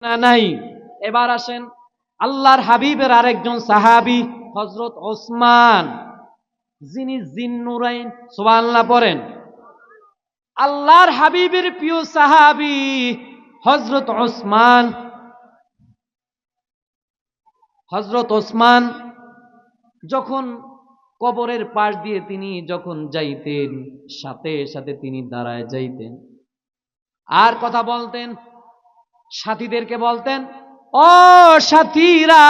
না নাই। এবার আসেন আল্লাহর হাবিবের আরেকজন সাহাবী হযরত ওসমান, যিনি জিন্নুরাইন, সুবহানাল্লাহ পড়েন। আল্লাহর হাবিবের প্রিয় সাহাবী হযরত ওসমান। হযরত ওসমান যখন কবরের পাশ দিয়ে তিনি যখন যাইতেন, সাথে সাথে তিনি দাঁড়ায় যাইতেন আর কথা বলতেন। সাথীদেরকে বলতেন, ও সাথীরা,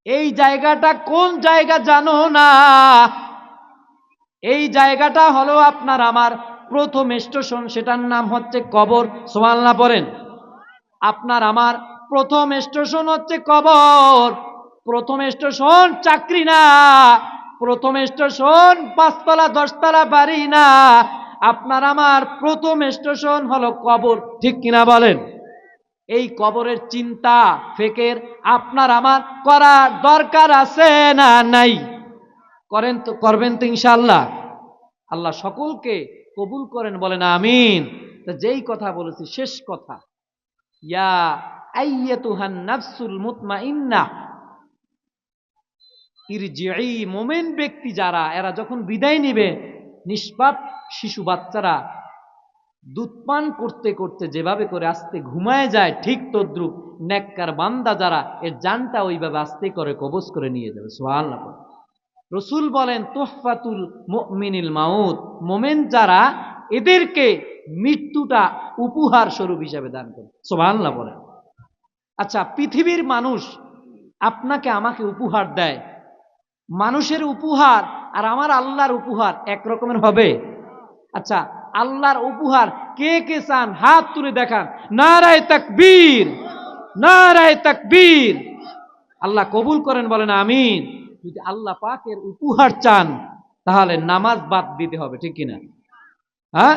এই জায়গাটা কোন জায়গা জানো না? এই জায়গাটা হলো আপনার আমার প্রথম স্টেশন, সেটার নাম হচ্ছে কবর। সুবহানাল্লাহ পড়েন। আপনার আমার প্রথম স্টেশন হচ্ছে কবর। প্রথম স্টেশন চাকরি না, প্রথম স্টেশন 5 তলা 10 তলা বাড়ি না, আপনার আমার প্রথম স্টেশন হলো কবর। ঠিক কিনা বলেন? এই কবরের চিন্তা ফিকির আপনার আমার করা দরকার আছে না নাই? করেন তো, করবেন তো ইনশাআল্লাহ। আল্লাহ সকলকে কবুল করেন, বলেন আমিন। তো যেই কথা বলেছি, শেষ কথা, ইয়া আইয়াতুহান নাফসুল মুতমাইন্নাহ ইরজিই, মুমিন ব্যক্তি যারা, এরা যখন বিদায় নিবে, নিষ্পাপ শিশু বাচ্চারা দুধ পান করতে করতে যেভাবে করে আস্তে ঘুমায় যায়, ঠিক তদ্রুপ নেককার বান্দা যারা, এর জানটা ওইভাবে আস্তে করে কবজ করে নিয়ে যাবে। সুবহানাল্লাহ। রসুল বলেন তুহফাতুল মুমিনিল মাউত, মোমেন যারা, এদেরকে মৃত্যুটা উপহার স্বরূপ হিসাবে দান করে। সুবহানাল্লাহ বলেন। আচ্ছা, পৃথিবীর মানুষ আপনাকে আমাকে উপহার দেয়, মানুষের উপহার আর আমার আল্লাহর উপহার এক রকমের হবে? আচ্ছা, আল্লাহর উপহার কে কে চান? হাত তুলে দেখান। নারায়ে তাকবীর, নারায়ে তাকবীর। আল্লাহ কবুল করেন, বলেন আমিন। যদি আল্লাহ পাকের উপহার চান, তাহলে নামাজ বাদ দিতে হবে, ঠিক কিনা? হ্যাঁ,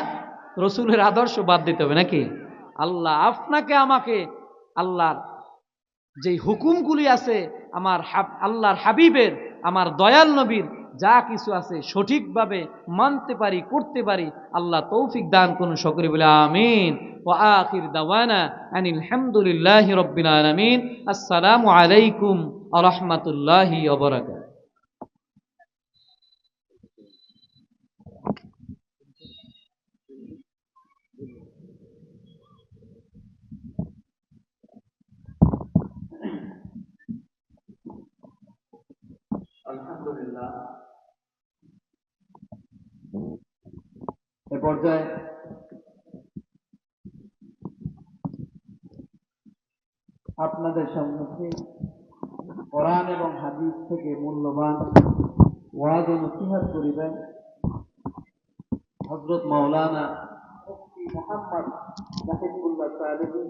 রসুলের আদর্শ বাদ দিতে হবে নাকি? আল্লাহ আপনাকে আমাকে আল্লাহর যেই হুকুমগুলি আছে, আমার আল্লাহর হাবিবের, আমার দয়াল নবীর যা কিছু আছে, সঠিকভাবে মানতে পারি, করতে পারি, আল্লাহ তৌফিক দান করুন। সকলে বলে আমিন। ওয়া আখির দাওয়ানা আনিল হামদুলিল্লাহি রাব্বিল আলামিন। আসসালামু আলাইকুম ওয়া রাহমাতুল্লাহি ওয়া বারাকাতুহু। আলহামদুলিল্লাহ, এ পর্যায়ে আপনাদের সম্মুখে কোরআন এবং হাদিস থেকে মূল্যবান ওয়াজ ও নসিহত করিবেন হযরত মাওলানা মুফতি মুহাম্মদ জাহিদুল্লাহ সালেহী,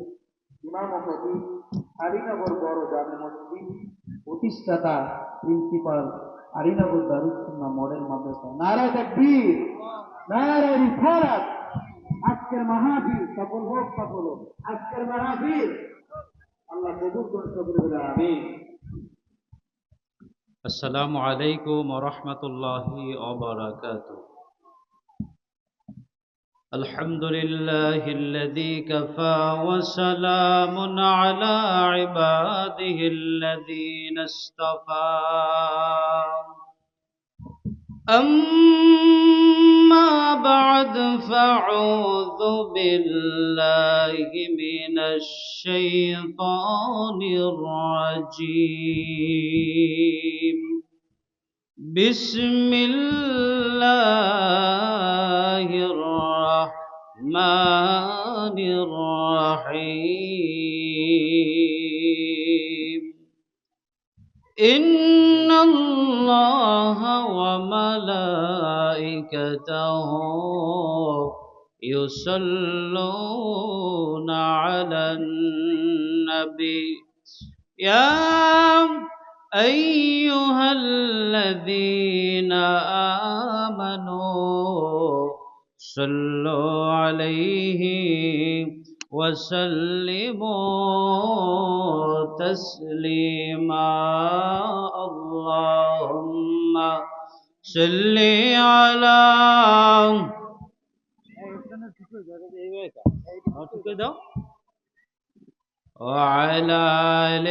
ইমাম ও খতিব, আলীনগর বড় জামে মসজিদ, প্রতিষ্ঠাতা প্রিন্সিপাল, আলীনগর দারুস সুন্নাহ মডেল মাদ্রাসা। নারায়ে তাকবীর, নারায়ে রিসালাত। আজকের মাহফিল সফল হোক, সফল হোক আজকের মাহফিল। আল্লাহ কবুল করুন, সকলে বলে আমিন। আসসালামু আলাইকুম ওয়া রাহমাতুল্লাহি ওয়া বারাকাতুহু। আলহামদুলিল্লাহিল্লাযী কাফা ওয়া সালামুন আলা ইবাদিহিল্লাযীনা ইসতাফা। أما بعد فأعوذ بالله من الشيطان الرجيم. بسم الله الرحمن الرحيم. إن الله وملائكته يصلون على النبي يا أيها الذين آمنوا صلوا عليه وسلموا تسليما. اللهم صل على وعلى آل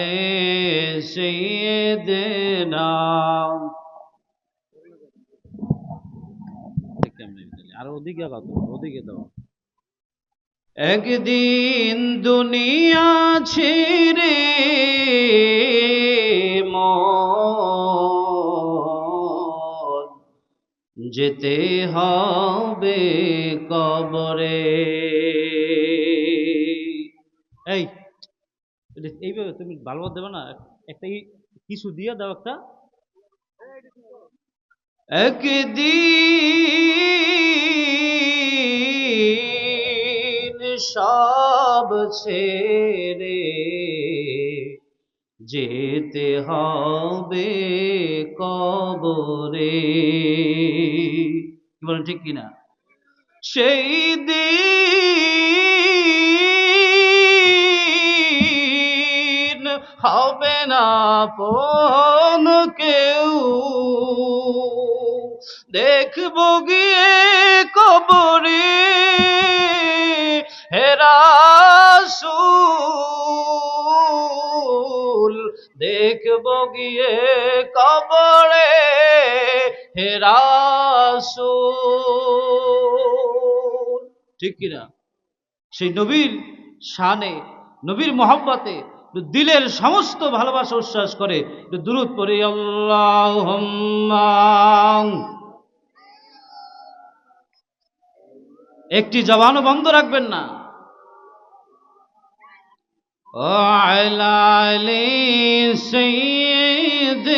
سيدنا আর ওদিকে ওদিকে দাও একদিন দুনিয়া ছেড়ে মন যেতে হবে কবরে। এই এইভাবে তুমি ভালোবাসা দেবে না, একটা কিছু দিয়ে দাও একটা। একদিন সব ছেড়ে যেতে হবে কবরে, কি বলেন ঠিক কিনা? সেই দিন হবে না আপন কেউ, দেখব গিয়ে কবরে হে রাসূল, দেখব গিয়ে কবরে হে রাসূল, ঠিক কিনা? সেই নবীর শানে, নবীর মহব্বতে দিলের সমস্ত ভালোবাসা উচ্ছ্বাস করে দুরূদ পড়ি, আল্লাহুম্মা। একটি জবানও বন্ধ রাখবেন না। ওয়ালা আলি সাইয়্যিদিনা,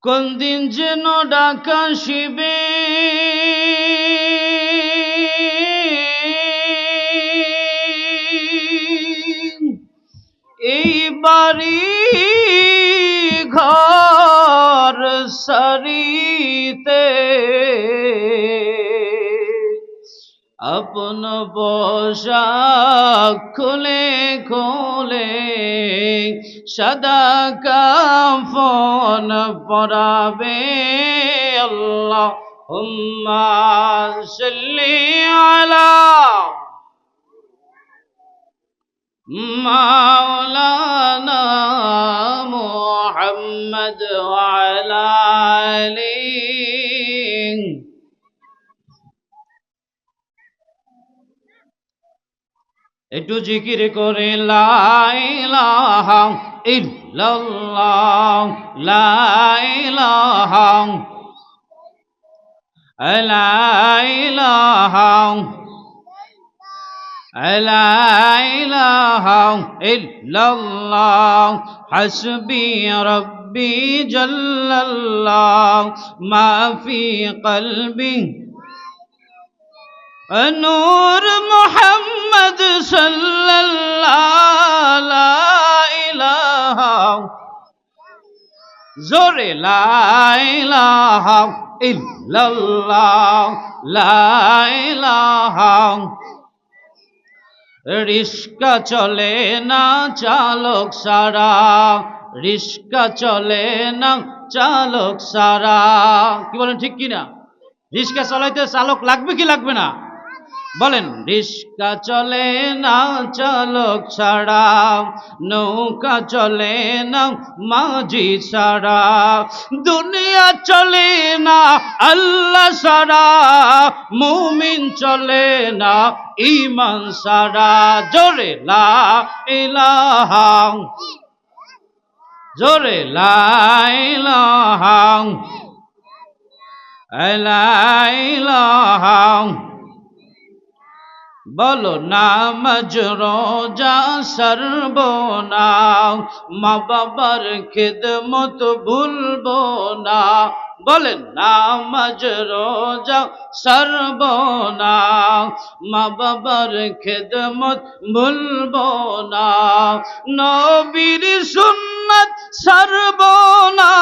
কোন দিন যেন ডাক আসিবে এই বাড়ি ঘর সারিতে, আপন পোশাক খুলে খুলে সাদা কাফন পরাবে। আল্লাহুম্মা সাল্লি আলা মাওলানা মুহাম্মদ ওয়া আলা আলিহি। একটু জিকির করে লা ইলাহা ইল্লাল্লাহ, লা ইলাহা, লা ইলাহা, লা ইলাহা ইল্লাল্লাহ, হাসবি রব্বি জাল্লাল্লাহ, মা ফি কলবি নূর মুহাম্মদ সাল্লাল্লাহু লা ইলাহা, জোরে লা ইলাহা ইল্লাল্লাহ, লা ইলাহা। রিস্কা চলে না চালক সারা, রিস্কা চলে না চালক সারা, কি বলেন ঠিক কিনা? রিস্কা চালাইতে চালক লাগবে কি লাগবে না বলেন? রিস্কা চলে না চালক ছাড়া, নৌকা চলে না মাঝি ছাড়া, দুনিয়া চলে না আল্লাহ ছাড়া, মুমিন চলে না ঈমান ছাড়া। জোরে লা ইলাহা, জোরে লা ইলাহা, লা ইলাহা। বলো নামাজ রোজা ছাড়বো না, মা বাবার খেদমত ভুলবো না। বলেন নামাজ রোজা ছাড়বো না, মা বাবার খেদমত ভুলবো না। নবীর সুন্নাত ছাড়বো না,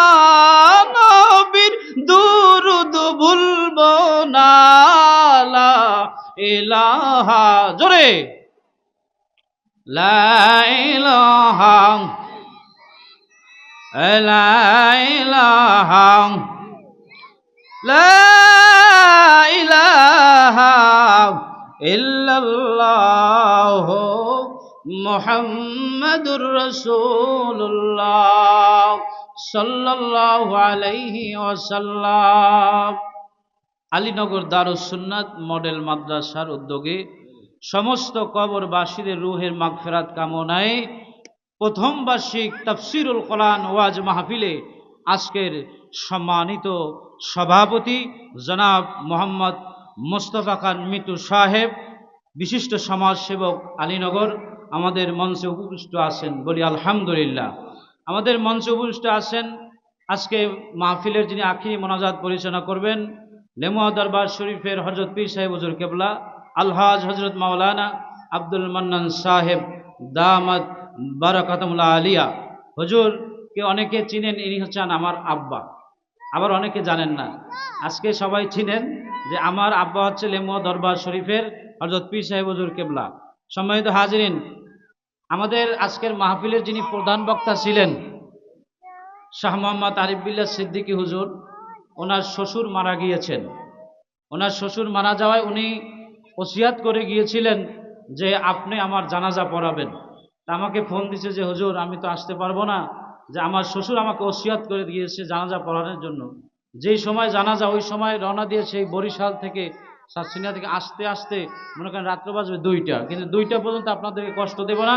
নবীর দুরূদ ভুলবো না। লা ইলাহা, জোরে লা ইলাহা, লা ইলাহা, লা ইলাহা ইল্লাল্লাহু মুহাম্মাদুর রাসূলুল্লাহ সাল্লাল্লাহু আলাইহি ওয়াসাল্লাম। আলীনগর দারুস সুন্নাত মডেল মাদ্রাসার উদ্যোগে সমস্ত কবরবাসীদের রুহের মাগফিরাত কামনায় প্রথম বার্ষিক তাফসিরুল কোরআন ওয়াজ মাহফিলে আজকের সম্মানিত সভাপতি জনাব মোহাম্মদ মোস্তফা খান মিতু সাহেব, বিশিষ্ট সমাজসেবক আলীনগর, আমাদের মঞ্চে উপবিষ্ট আছেন, বলি আলহামদুলিল্লাহ। আমাদের মঞ্চে উপবিষ্ট আছেন আজকে মাহফিলের যিনি আখিরি মোনাজাত পরিচালনা করবেন, লেমুয়া দরবার শরীফের হযরত পীর সাহেব হুজুর কেবলা আলহাজ হযরত মাওলানা আব্দুল মান্নান সাহেব দামাত বারাকাতুল্লাহ আলিয়া। হুজুরকে অনেকে চিনেন, ইনি হচ্ছেন আমার আব্বা, আবার অনেকে জানেন না। আজকে সবাই চিনেন যে আমার আব্বা হচ্ছে লেমুয়া দরবার শরীফের হযরত পীর সাহেব হুজুর কেবলা। সম্মানিত হাজিরিন, আমাদের আজকের মাহফিলের যিনি প্রধান বক্তা ছিলেন শাহ মোহাম্মদ আরিফ বিল্লাহ সিদ্দিকী হুজুর, ওনার শ্বশুর মারা গিয়েছেন। ওনার শ্বশুর মারা যাওয়ায় উনি ওসিয়াত করে গিয়েছিলেন যে আপনি আমার জানাজা পড়াবেন। তা আমাকে ফোন দিছে যে হুজুর আমি তো আসতে পারবো না, যে আমার শ্বশুর আমাকে ওসিয়াত করে দিয়েছে জানাজা পড়ানোর জন্য। যেই সময় জানাজা ওই সময় রওনা দিয়ে সেই বরিশাল থেকে সাতসিনিয়া থেকে আসতে আসতে মনে করেন রাত্র বাজবে 2টা, কিন্তু 2টা পর্যন্ত আপনাদেরকে কষ্ট দেব না।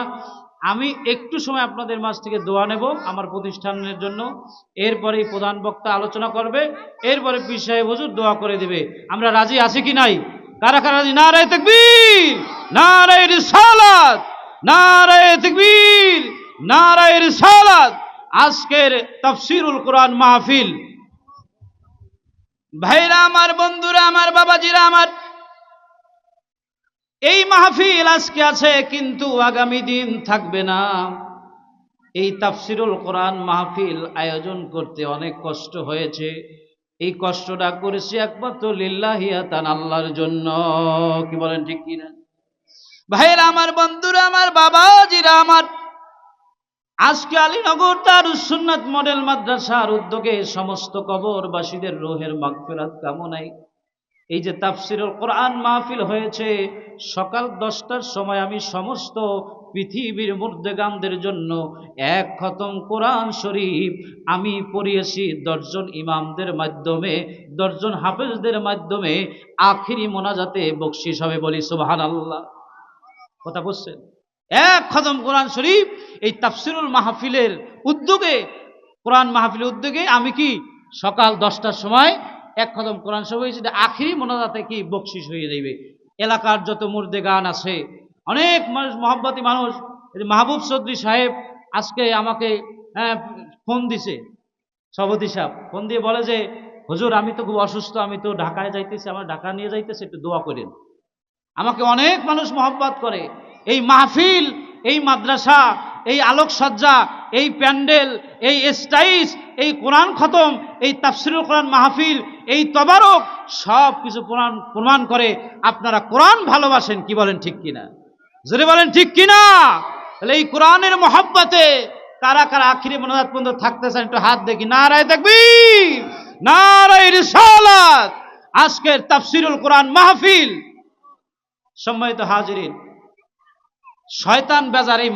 আমি একটু সময় আপনাদের মাঝ থেকে দোয়া নেব আমার প্রতিষ্ঠানের জন্য, এরপরেই প্রধান বক্তা আলোচনা করবে, এরপরে পীর সাহেব হুজুর দোয়া করে দেবে। আমরা রাজি আছি কি নাই? কারা কারা রাজি? নারায়ে তাকবীর, নারায়ে রিসালাত, নারায়ে তাকবীর, নারায়ে রিসালাত। আজকের তাফসীরুল কোরআন মাহফিল, ভাইরা আমার, বন্ধুরা আমার, বাবাজিরা আমার, এই মাহফিল আজকে আছে কিন্তু আগামী দিন থাকবে না। এই তাফসিরুল কোরআন মাহফিল আয়োজন করতে অনেক কষ্ট হয়েছে। এই কষ্টটা করেছি একমাত্র লিল্লাহিয়াতান, আল্লাহর জন্য। কি বলেন ঠিক কিনা? ভাইরা আমার, বন্ধুরা আমার, বাবাজিরা আমার, আজকে আলীনগর দারুস সুন্নাত মডেল মাদ্রাসার উদ্যোগে সমস্ত কবরবাসীদের রুহের মাগফিরাত কামনায় এই যে তাফসিরুল কোরআন মাহফিল হয়েছে, সকাল 10টার সময় আমি সমস্ত পৃথিবীর মুর্দেগানদের জন্য 1 খতম কোরআন শরীফ আমি পড়িয়েছি 10 জন ইমামদের মাধ্যমে, 10 জন হাফেজদের মাধ্যমে। আখিরি মোনাজাতে বকশিশ হবে, বলি সুবহানাল্লাহ। কথা বুঝছেন? 1 খতম কোরআন শরীফ এই তাফসিরুল মাহফিলের উদ্যোগে, কোরআন মাহফিলের উদ্যোগে আমি কি সকাল 10টার সময় 1 খতম কোরআন শরীফ হয়েছে, আখিরি মোনাজাতে কি বকশিশ হয়ে যাবে। এলাকার যত মুর্দে গান আছে, অনেক মানুষ, মহব্বতী মানুষ, মাহবুব চৌধুরী সাহেব আজকে আমাকে ফোন দিছে, সভাপতি সাহেব ফোন দিয়ে বলে যে হুজুর আমি তো খুব অসুস্থ, আমি তো ঢাকায় যাইতেছি, আমার ঢাকা নিয়ে যাইতেছে, একটু দোয়া করেন। আমাকে অনেক মানুষ মহব্বত করে। এই মাহফিল, এই মাদ্রাসা, এই আলোকসজ্জা, এই প্যান্ডেল, এই স্টাইজ, এই কোরআন খতম, এই তাফসিরুল কোরআন মাহফিল, এই তবারক সব কিছু প্রমাণ করে আপনারা কোরআন ভালোবাসেন। কি বলেন ঠিক কিনা? জোরে বলেন ঠিক কিনা? তাহলে এই কোরআনের মহব্বতে কারা কারা আখিরি মোনাজাত পর্যন্ত থাকতে চান একটু হাত দেখি। নারায়ে তাকবীর, নারায়ে রিসালাত। আজকের তাফসিরুল কোরআন মাহফিল, সম্মানিত হাজিরিন, শয়তান বেজার এই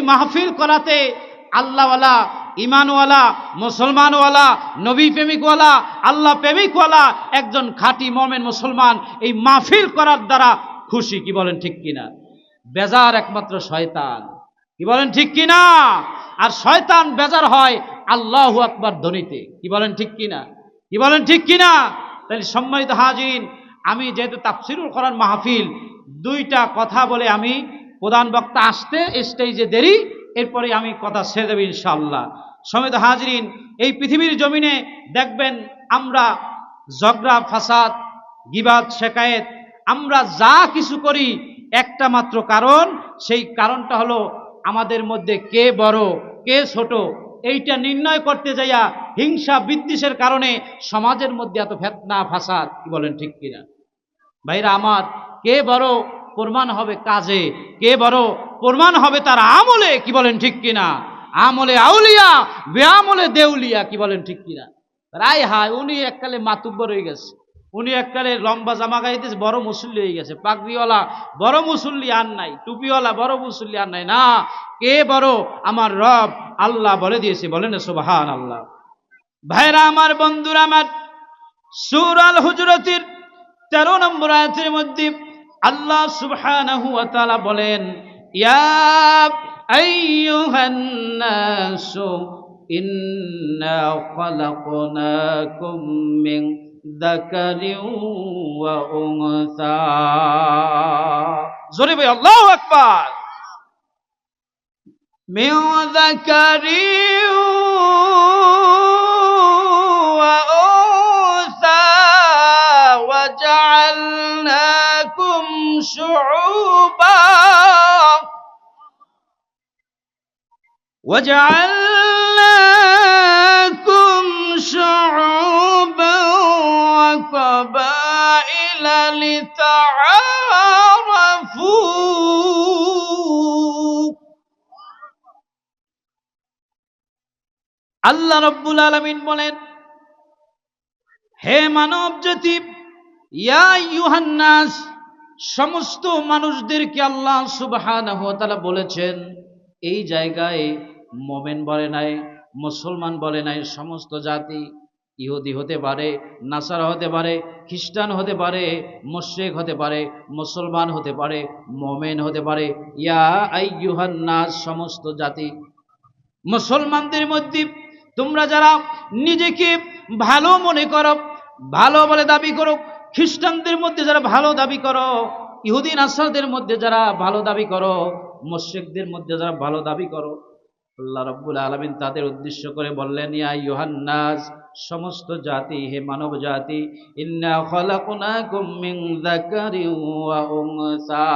মাহফিল করাতে আল্লাহওয়ালা, ইমানওয়ালা, মুসলমানওয়ালা, নবী প্রেমিকওয়ালা, আল্লাহ প্রেমিকওয়ালা একজন খাঁটি মুমিন মুসলমান এই মাহফিল করার দ্বারা খুশি। কি বলেন ঠিক কিনা? বেজার একমাত্র শয়তান। কি বলেন ঠিক কিনা? আর শয়তান বেজার হয় আল্লাহু আকবার ধ্বনিতে। কি বলেন ঠিক কিনা? কি বলেন ঠিক কিনা? তাহলে সম্মানিত হাজিরিন, আমি যেহেতু তাফসিরুল কোরআন মাহফিল, 2টা কথা বলে আমি প্রধান বক্তা আসতে স্টেজে দেরি, এরপরে আমি কথা ছেড়ে দেব ইনশাআল্লাহ। সম্মানিত হাজিরিন, এই পৃথিবীর জমিনে দেখবেন আমরা ঝগড়া, ফাসাদ, গীবাত, শেকায়েত, আমরা যা কিছু করি একটা মাত্র কারণ, সেই কারণটা হলো আমাদের মধ্যে কে বড় কে ছোট এইটা নির্ণয় করতে যাইয়া হিংসা বিদ্বেষের কারণে সমাজের মধ্যে এত ফিতনা ফাসাদ। কি বলেন ঠিক কিনা? ভাইরা আমার, কে বড় প্রমাণ হবে কাজে, কে বড় প্রমাণ হবে তার আমলে। কি বলেন ঠিক কিনা? আমলে আউলিয়া, বেআমলে দেউলিয়া। কি বলেন ঠিক কিনা? রায় হায়, উনি এককালে মাতুব্বর হয়ে গেছে, উনি একবারে লম্বা জামা গাইতেছে, বড় মুসল্লি হয়ে গেছে। পাগড়িওয়ালা বড় মুসল্লি আর নাই, টুপিওয়ালা বড় মুসল্লি আর নাই। না, কে বড়? আমার রব আল্লাহ বলে দিয়েছে। বলেন সুবহানাল্লাহ। ভাইরা আমার, বন্ধুরা আমার, সূরা আল হুজুরাতের 13 নম্বর আয়াতের মধ্যে আল্লাহ সুবহানাহু ওয়া তাআলা বলেন, ইয়া আইয়ুহান নাসু ইন্না খালাকনাকুম মিন যাকারিন ওয়া উনসা। জোরে ভাই আল্লাহু আকবার। মিন যাকারিন ওয়া উনসা وجعلناكم شعوبا وقبائل لتعارفوا। আল্লাহ রাব্বুল আলামিন বলেন, হে মানব জাতি, ইয়া আইয়ুহান নাস, সমস্ত মানুষদেরকে আল্লাহ সুবহানাহু ওয়া তাআলা বলেছেন। এই জায়গায় মুমিন বলে নাই, মুসলমান বলে নাই, সমস্ত জাতি। ইহুদি হতে পারে, নাসারা হতে পারে, খ্রিস্টান হতে পারে, মুশরিক হতে পারে, মুসলমান হতে পারে, মুমিন হতে পারে। ইয়া আইয়ুহান নাস, সমস্ত জাতি। মুসলমানদের মধ্যে তোমরা যারা নিজেকে ভালো মনে করো, ভালো বলে দাবি করো, খ্রিস্টানদের মধ্যে যারা ভালো দাবি করো, ইহুদি নাসারাদের মধ্যে যারা ভালো দাবি করো, মুশরিকদের মধ্যে যারা ভালো দাবি করো, আল্লাহ রাব্বুল আলামিন তাদের উদ্দেশ্য করে বললেন, ইয়া আইয়ুহান নাস, সমস্ত জাতি, হে মানব জাতি, ইন্না খালাকনাকুম মিন যাকারিন ওয়া উনসা।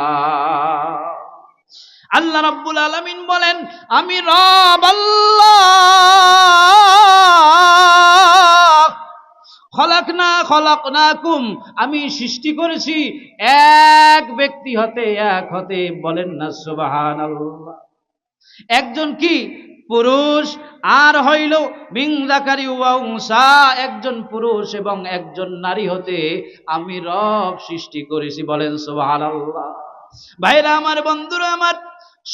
আল্লাহ রাব্বুল আলামিন বলেন, আমি রব আল্লাহ খলাকনাকুম, আমি সৃষ্টি করেছি এক ব্যক্তি হতে, এক হতে। বলেন না সুবহানাল্লাহ। একজন কি? পুরুষ। আর হইল মিন যাকারি ওয়া উনসা, একজন পুরুষ এবং একজন নারী হতে আমি রব সৃষ্টি করেছি। বলেন সুবহানাল্লাহ। ভাইরা আমার, বন্ধুরা আমার,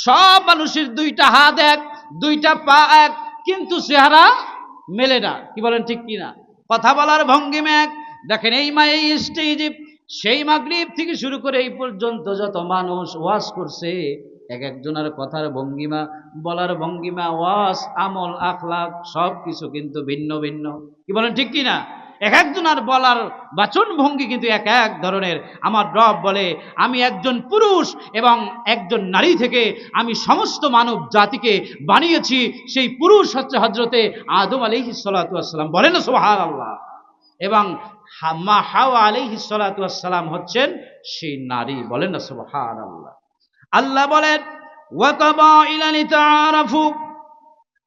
সব মানুষের দুইটা হাত এক, দুইটা পা এক, কিন্তু চেহারা মেলে না। কি বলেন, ঠিক কিনা? কথা বলার ভঙ্গিমা এক। দেখেন, এই স্টেজে সেই মাগরিব থেকে শুরু করে এই পর্যন্ত যত মানুষ ওয়াজ করছে, এক একজনের কথার ভঙ্গিমা, বলার ভঙ্গিমা, ওয়াজ, আমল, আখলাক সব কিছু কিন্তু ভিন্ন ভিন্ন। কি বলেন, ঠিক কিনা? এক একজনের বলার বাচন ভঙ্গি কিন্তু এক এক ধরনের। আমার রব বলে, আমি একজন পুরুষ এবং একজন নারী থেকে আমি সমস্ত মানব জাতিকে বানিয়েছি। সেই পুরুষ হচ্ছে হযরতে আদম আলাইহিস সালাতু ওয়াস সালাম। বলেন না সুবহানাল্লাহ। এবং মা হাওয়া আলাইহিস সালাতু ওয়াস সালাম হচ্ছেন সেই নারী। বলেন না সুবহানাল্লাহ। আল্লাহ বলেন, ওয়া কাবাইলা লিতাআরাফু,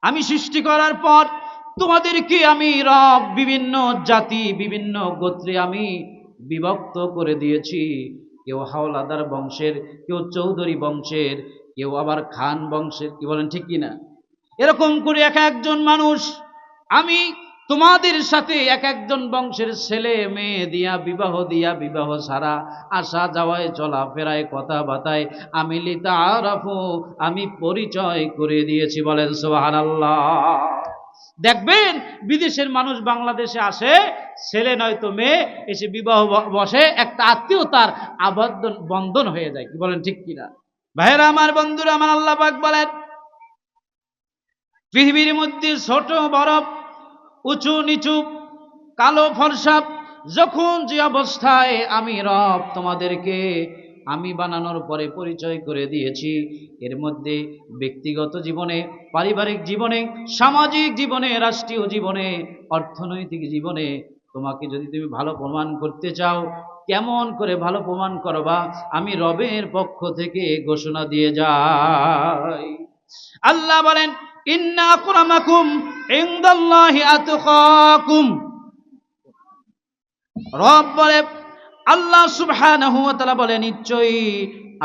আমি সৃষ্টি করার পর তোমাদেরকে আমি রব বিভিন্ন জাতি, বিভিন্ন গোত্রে আমি বিভক্ত করে দিয়েছি। কেউ হাওলাদার বংশের, কেউ চৌধুরী বংশের, কেউ আবার খান বংশের। কি বলেন, ঠিক কিনা? এরকম করে এক একজন মানুষ আমি তোমাদের সাথে এক একজন বংশের ছেলে মেয়ে দিয়া, বিবাহ ছাড়া আসা যাওয়ায়, চলাফেরায়, কথাবার্তায় আমি লিতাআরাফু, আমি পরিচয় করে দিয়েছি। বলেন সুবহানাল্লাহ। দেখবেন বিদেশের মানুষ বাংলাদেশে আসে, ছেলে নয়তো মেয়ে, এসে বিবাহ বসে, একটা আত্মীয়তার আবদ্ধ বন্ধন হয়ে যায়। কি বলেন, ঠিক কিনা? ভাইরা আমার, বন্ধুরা আমার, আল্লাহ পাক বলেন, পৃথিবীর মধ্যে ছোট বড়, উঁচু নিচু, কালো ফর্সা, যখন যে অবস্থায় আমি রব তোমাদেরকে আমি বানানোর পরে পরিচয় করে দিয়েছি। এর মধ্যে ব্যক্তিগত জীবনে, পারিবারিক জীবনে, সামাজিক জীবনে, রাষ্ট্রীয় জীবনে, অর্থনৈতিক জীবনে তোমাকে যদি তুমি ভালো প্রমাণ করতে চাও, কেমন করে ভালো প্রমাণ করবা? আমি রবের পক্ষ থেকে ঘোষণা দিয়ে যাই। আল্লাহ বলেন, ইন্না আকরামাকুম ইনদাল্লাহি আতকাকুম। রব বলে, আল্লাহ সুবহানাহু ওয়া তাআলা বলে, নিশ্চয়ই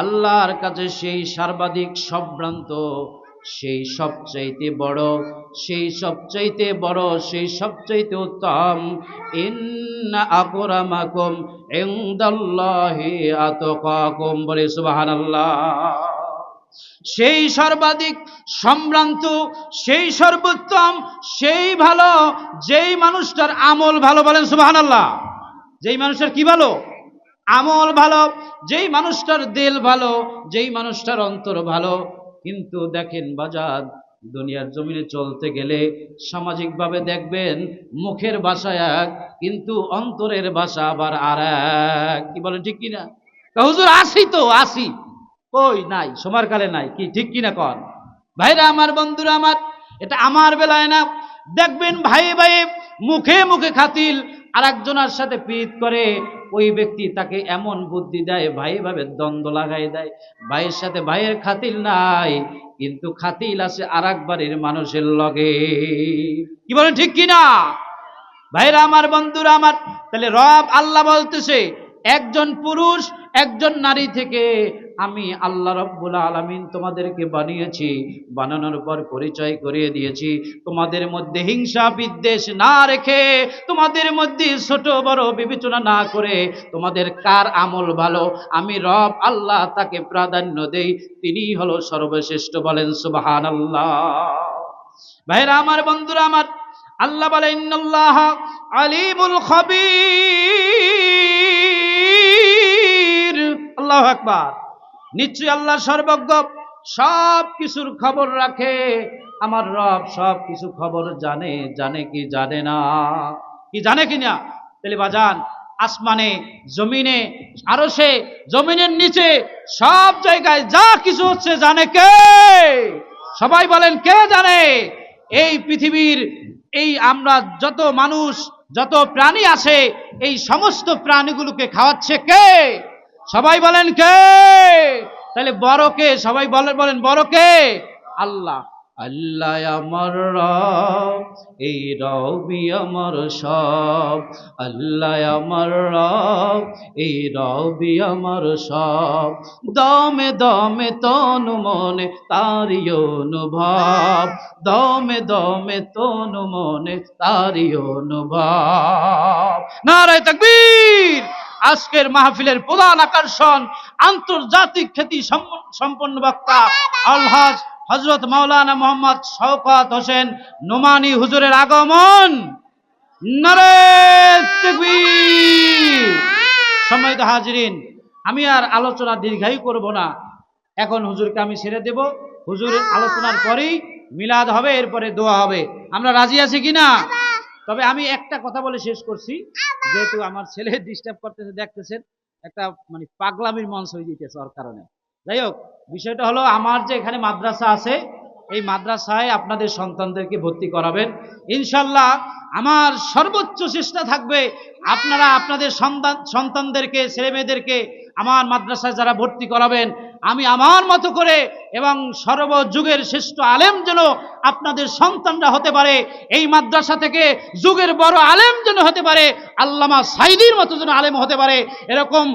আল্লাহর কাছে সেই সর্বাধিক সম্ভ্রান্ত, সেই সবচাইতে বড়, সেই সবচাইতে বড়, সেই সবচাইতে উত্তম। ইন্না আকরামাকুম ইনদাল্লাহি আতকাকুম, বলে সুবহানাল্লাহ। সেই সর্বাধিক সম্ভ্রান্ত, সেই সর্বোত্তম, সেই ভালো যেই মানুষটার আমল ভালো, বলেন সুবহানাল্লাহ। যেই মানুষটার কি ভালো? আমল ভালো, যেই মানুষটার দিল ভালো, যেই মানুষটার অন্তর ভালো। কিন্তু দেখেন বাজার, দুনিয়ার জমিনে চলতে গেলে সামাজিকভাবে দেখবেন মুখের ভাষা এক, কিন্তু অন্তরের ভাষা আবার আর এক। কি বলেন, ঠিক কিনা? হুজুর আসি তো আসি, কই নাই, সময়কালে নাই, কি ঠিক কিনা কন? ভাইরা আমার, বন্ধুরা আমার, এটা আমার বেলায় না। দেখবেন ভাই ভাই মুখে মুখে খাতিল, আর একজনের সাথে প্রীত করে, ওই ব্যক্তি তাকে এমন বুদ্ধি দেয়, ভাই ভাবে দ্বন্দ্ব লাগাই দেয়। ভাইয়ের সাথে ভাইয়ের খাতিল নাই, কিন্তু খাতিল আছে আর এক বাড়ির মানুষের লগে। কি বলেন, ঠিক কিনা? ভাইরা আমার, বন্ধুরা আমার, তাহলে রব আল্লাহ বলতেছে একজন পুরুষ একজন নারী থেকে আমি আল্লাহ রব্বুল আলামিন তোমাদেরকে বানিয়েছি। বানানোর পর পরিচয় করিয়ে দিয়েছি, তোমাদের মধ্যে হিংসা বিদ্বেষ না রেখে, তোমাদের মধ্যে ছোট বড় বিবেচনা না করে, তোমাদের কার আমল ভালো আমি রব আল্লাহ তাকে প্রাধান্য দেই, তিনিই হলো সর্বশ্রেষ্ঠ। বলেন সুবহানাল্লাহ। ভাইরা আমার, বন্ধুরা আমার, আল্লাহ বলে ইন্নাল্লাহ আলিমুল খাবীর। আল্লাহু আকবার। নিশ্চয়ই আল্লাহ সর্বজ্ঞ, সব কিছুর খবর রাখে। আমার রব সব কিছু খবর জানে। জানে কি জানে না? কি জানে কি না? তাহলে বাজান, আসমানে, জমিনে, আরশে, জমিনের নিচে, সব জায়গায় যা কিছু হচ্ছে জানে কে? সবাই বলেন, কে জানে? এই পৃথিবীর এই আমরা যত মানুষ, যত প্রাণী আছে, এই সমস্ত প্রাণীগুলোকে খাওয়াচ্ছে কে? সবাই বলেন কে? তাহলে বড় কে? সবাই বলেন বড় কে? আল্লাহ। আল্লাহ আমার রব, এই রবি আমার সব। আল্লাহ আমার রব, এই রবি আমার সব। দমে দমে তনু মনে তারি অনুভব, দমে দমে তনু মনে তারি অনুভব। নারায়ে তাকবীর। আজকের মাহফিলের প্রধান আকর্ষণ আন্তর্জাতিক খ্যাতি সম্পন্ন বক্তা আলহাজ হযরত মাওলানা মোহাম্মদ শওকত হোসেন নোমানী হুজুরের আগমন। নারায়ে তাকবীর। সম্মানিত হাজিরিন, আমি আর আলোচনা দীর্ঘায়ু করব না, এখন হুজুরকে আমি ছেড়ে দেব। হুজুরের আলোচনার পরেই মিলাদ হবে, এরপরে দোয়া হবে। আমরা রাজি আছি কিনা? তবে আমি একটা কথা বলে শেষ করছি, যেহেতু আমার ছেলে ডিস্টার্ব করতেছে, দেখতেছেন একটা মানে পাগলামির মঞ্চ হয়ে যেতেছে ওর কারণে। যাই হোক, বিষয়টা হলো আমার যে এখানে মাদ্রাসা আছে, এই মাদ্রাসায় আপনাদের সন্তানদেরকে ভর্তি করাবেন ইনশাল্লাহ। আমার সর্বোচ্চ চেষ্টা থাকবে আপনারা আপনাদের সন্তানদেরকে, ছেলেমেয়েদেরকে আমার মাদ্রাসায় যারা ভর্তি করাবেন, আমি আমার মতো করে এবং সর্বযুগের শ্রেষ্ঠ আলেম যেন আপনাদের সন্তানরা হতে পারে, এই মাদ্রাসা থেকে যুগের বড় আলেম যেন হতে পারে, আল্লামা সাইদির মতো যেন আলেম হতে পারে, এরকম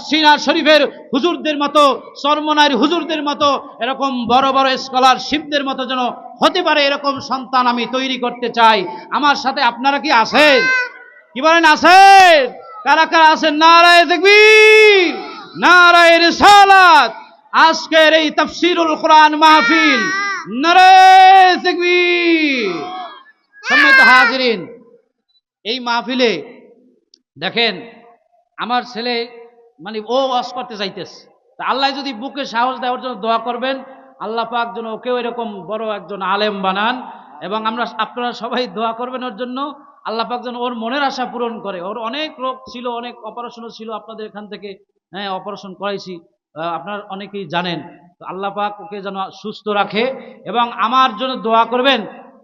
সিনার শরীফের হুজুরদের মতো, চরমনাইর হুজুরদের মতো, এরকম বড় বড় স্কলারশিপদের মতো যেন হতে পারে, এরকম সন্তান আমি তৈরি করতে চাই। আমার সাথে আপনারা কি আছেন? কি বলেন, আছেন? কারা কারা আছেন? নারায়ে তাকবীর, নারায়ে রিসালাত। আজকের এই তাফসীরুল কোরআন মাহফিল, নারায়ে তাকবীর। সম্মানিত হাজিরিন, এই মাহফিলে দেখেন আমার ছেলে মানে ও ওয়াজ করতে চাইতেছে, তা আল্লাহ যদি বুকে সাহস দেওয়ার জন্য দোয়া করবেন, আল্লাহ পাক যেন ওকেও এরকম বড় একজন আলেম বানান, এবং আপনারা সবাই দোয়া করবেন ওর জন্য, আল্লাহ পাক যেন ওর মনের আশা পূরণ করে। ওর অনেক রোগ ছিল, অনেক অপারেশনও ছিল, আপনাদের এখান থেকে হ্যাঁ অপারেশন করাইছি, আপনারা অনেকেই জানেন। তো আল্লাহ পাক ওকে যেন সুস্থ রাখে, এবং আমার জন্য দোয়া করবেন।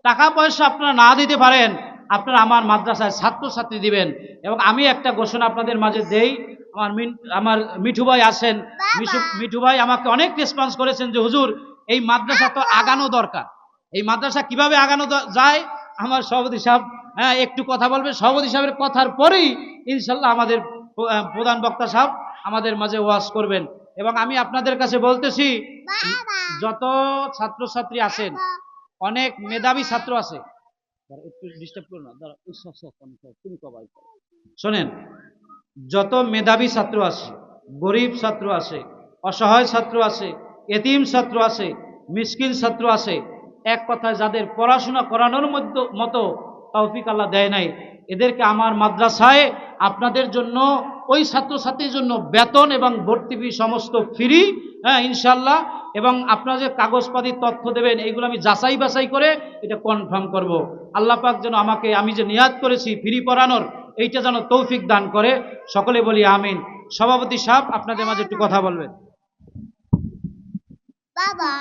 টাকা পয়সা আপনারা না দিতে পারেন, আপনারা আমার মাদ্রাসায় ছাত্রছাত্রী দিবেন। এবং আমি একটা ঘোষণা আপনাদের মাঝে দেই, আমার মিঠু ভাই আছেন, মিঠু ভাই আমাকে অনেক রেসপন্স করেছেন যে হুজুর এই মাদ্রাসা তো আগানো দরকার, এই মাদ্রাসা কিভাবে আগানো যায়। আমার সভাপতি সাহেব হ্যাঁ একটু কথা বলবে, সভাপতি সাহেবের কথার পরেই ইনশাল্লাহ আমাদের প্রধান বক্তা সাহেব আমাদের মাঝে ওয়াজ করবেন। এবং আমি আপনাদের কাছে বলতেছি, যত ছাত্রছাত্রী আছেন, অনেক মেধাবী ছাত্র আছে, একটু ডিস্টার্ব করো না, তুমি কবাই শোনেন, যত মেধাবী ছাত্র আছে, গরিব ছাত্র আছে, অসহায় ছাত্র আছে, এতিম ছাত্র আছে, মিসকিন ছাত্র আছে, এক কথায় যাদের পড়াশোনা করানোর মতো তৌফিক আল্লাহ দেয় নাই, এদেরকে আমার মাদ্রাসায় আপনাদের জন্য, ওই ছাত্রছাত্রীর জন্য বেতন এবং ভর্তি ফি সমস্ত ফ্রি, হ্যাঁ ইনশাল্লাহ। এবং আপনারা যে কাগজপাতি তথ্য দেবেন, এইগুলো আমি যাচাই বাছাই করে এটা কনফার্ম করব। আল্লাহ পাক যেন আমাকে, আমি যে নিয়াত করেছি ফ্রি পড়ানোর, এইটা যেন তৌফিক দান করে। সকলে বলি আমিন। সভাপতি সাহেব আপনাদের মাঝে একটু কথা বলবেন। বাবা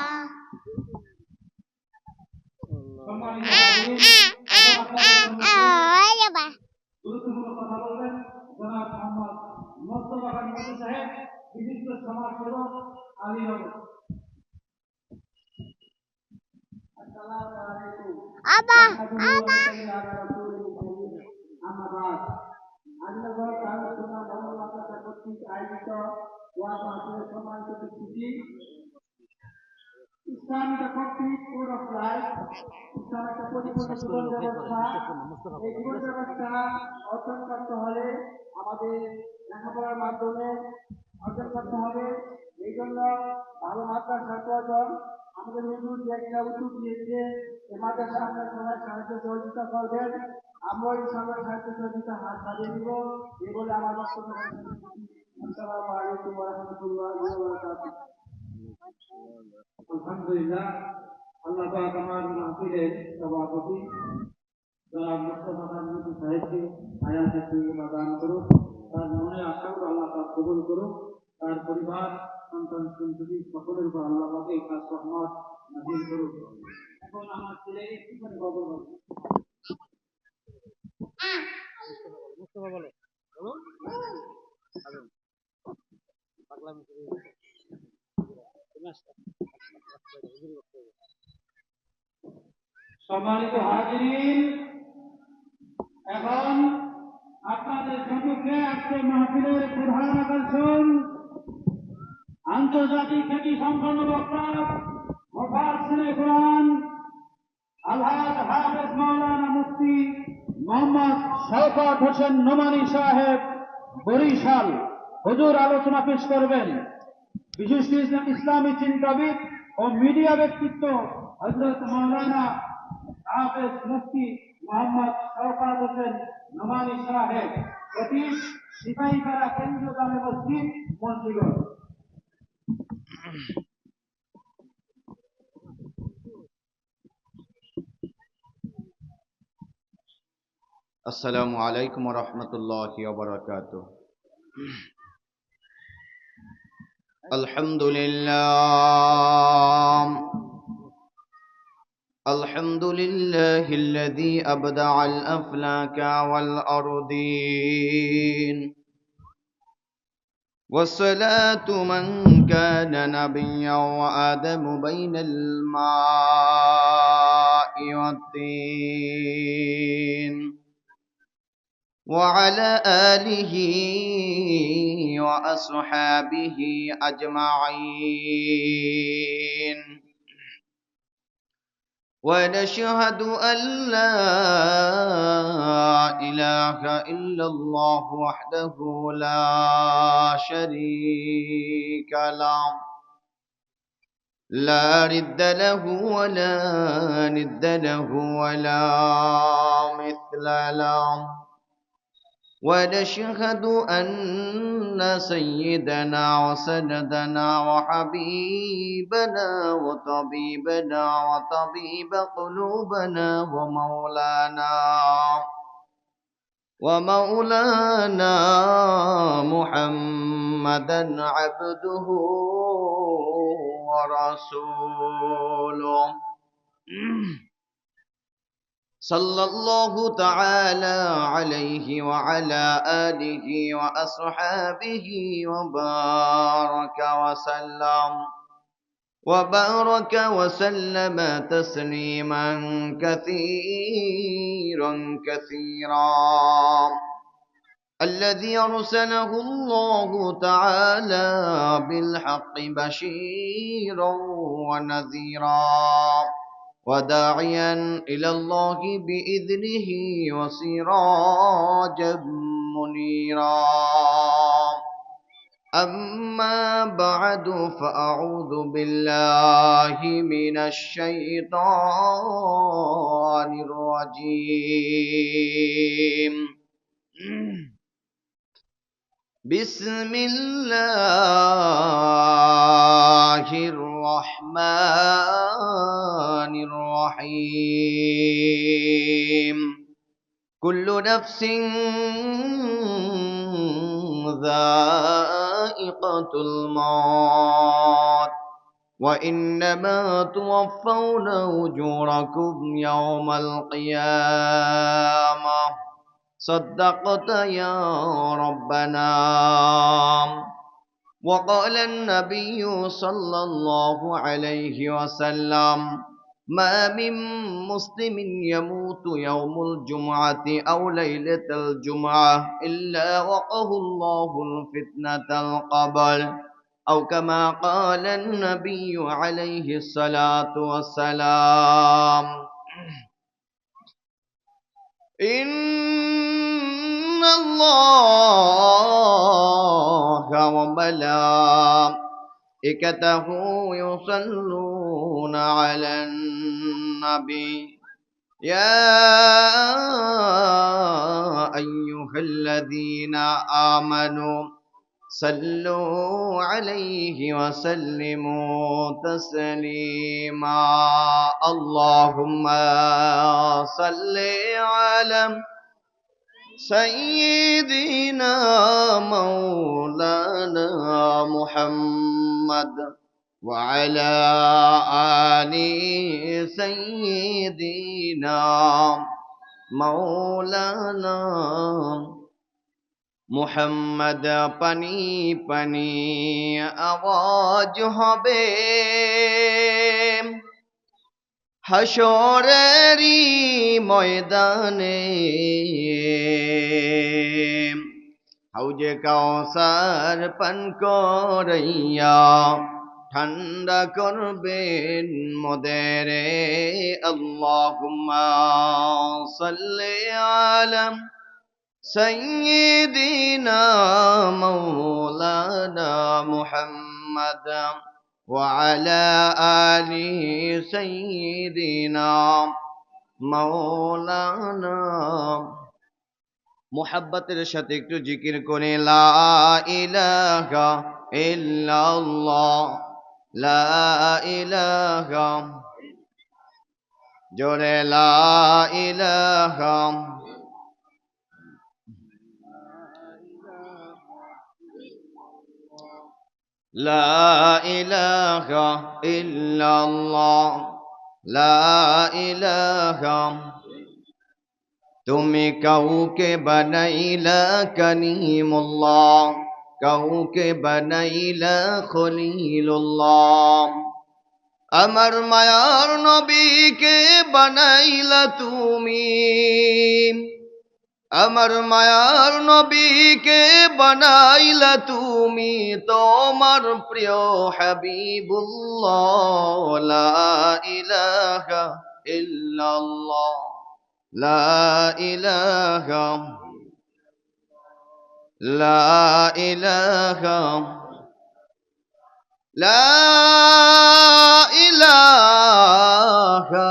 গুরুত্বপূর্ণ কথা বলবেন জনাব মোহাম্মদ মোস্তফা খান মতি সাহেব, বিশিষ্ট সমাজসেবক আলীনগর। আসসালামু আলাইকুম। আবা আমাবাদ আলীনগর আলোচনা মাদ্রাসা কর্তৃক আয়োজিত ওয়াজ মাহফিলের সম্মানিত উপস্থিতি, ইসলাম is a complete code of life. ইসলাম একটা পরিপূর্ণ জীবন ব্যবস্থা। এই জীবন ব্যবস্থা অর্জন করতে হলে আমাদের লেখাপড়ার মাধ্যমে অর্জন করতে হবে। এই জন্য ভালো মাদ্রাসার প্রয়োজন। আমাদের হুজুর যে একটা উদ্যোগ নিয়েছে, এই মাদ্রাসা আপনার সবাই সাহায্য সহযোগিতা করবেন। আমরা ইনশাআল্লাহ সাহায্য সহযোগিতা হাত বাড়িয়ে দিব। এই বলে আমার বক্তব্য শেষ করছি। আসসালামু আলাইকুম ওয়া রাহমাতুল্লাহি ওয়া বারাকাতুহু। আলহামদুলিল্লাহ, আল্লাহ পাক আমার মাহফিলের সভাপতি জনাব মুস্তফা খান মতি সাহেবকে হায়াতে তৈয়বা দান করুন, তার মনে আশাগুলো আল্লাহ পাক কবুল করুন, তার পরিবার সন্তান সন্ততি সকলের উপর আল্লাহ পাকে খাস রহমত নাযিল করুন। এখন আমার ছেলে একটুখানি খবর বলবে। মুস্তফা বলো, পাগলামি করে সম্মানিত হাজিরিন, এখন আপনাদের সম্মুখে আজকে মাহফিলের প্রধান আকর্ষণ, আন্তর্জাতিক খ্যাতি সম্পন্ন বক্তা মুফাসসিরে কুরআন আলহাজ হাফেজ মাওলানা মুফতি মোহাম্মদ শওকত হোসেন নোমানী সাহেব বরিশাল, হুজুর আলোচনা পেশ করবেন। বিশিষ্ট ইসলামী চিন্তাবিদ ও মিডিয়া ব্যক্তিত্ব হযরত মাওলানা হাফেজ মুফতি মোহাম্মদ শওকত হোসেন নোমানী সাহেব, খতিব সিপাহীপাড়া কেন্দ্রীয় জামে মসজিদ মুন্সিগঞ্জ। السلام عليكم ورحمة الله وبركاته. الحمد لله، الحمد لله الذي أبدع الأفلاك والأرضين، والصلاة من كان نبيا وآدم بين الماء والطين، وعلى آله وأصحابه أجمعين، ونشهد أن لا إله إلا الله وحده لا شريك له، لا رد له ولا ند له ولا مثل له، ونشهد أن سيدنا وسندنا وحبيبنا وطبيبنا وطبيب قلوبنا ومولانا محمدا عبده ورسوله، صلى الله تعالى عليه وعلى آله وأصحابه وبارك وسلم تسليما كثيرا كثيرا. الذي أرسله الله تعالى بالحق بشيرا ونذيرا وداعيا إلى الله بإذنه وسراجا منيرا. أما بعد فأعوذ بالله من الشيطان الرجيم. بسم الله الرحمن الرحيم. كل نفس ذائقة الموت وإنما توفون أجوركم يوم القيامة. صدقت يا ربنا. وقال النبي صلى الله عليه وسلم: ما من مسلم يموت يوم الجمعة أو ليلة الجمعة إلا وقاه الله الفتنة القبر، أو كما قال النبي عليه الصلاة والسلام. إن الله وملائكته يصلون على النبي يا أيها الذين آمنوا صلوا عليه وسلموا تسليما. اللهم صل على سيدنا مولانا محمد وعلى آل سيدنا مولانا মুহাম্মদ। পানি পানি আওয়াজ হবে হাসরেরি ময়দানে, হাউজে কাউসার পান করাইয়া ঠান্ডা করবেন মোদেরে। আল্লাহুম্মা সাল্লি আলা سيدنا مولانا محمد وعلى آل سيدنا مولانا। মুহাব্বতের সাথে একটু জিকির করে লা ইলাহা ইল্লাল্লাহ, লা ইলাহা, জোরে লা ইলাহা লা ইলাহা ইল্লাল্লাহ, লা ইলাহা। তুমি কাউকে বানাইলা কালিমুল্লাহ, কাউকে বানাইলা খলিলুল্লাহ। আমার মায়ার নবীকে বানাইলা তুমি, আমার মায়ার নবীকে বানাইলা তুমি তোমার প্রিয় হাবিবুল্লাহ। লা ইলাহা ইল্লাল্লাহ, লা ইলাহা, লা ইলাহা, লা ইলাহা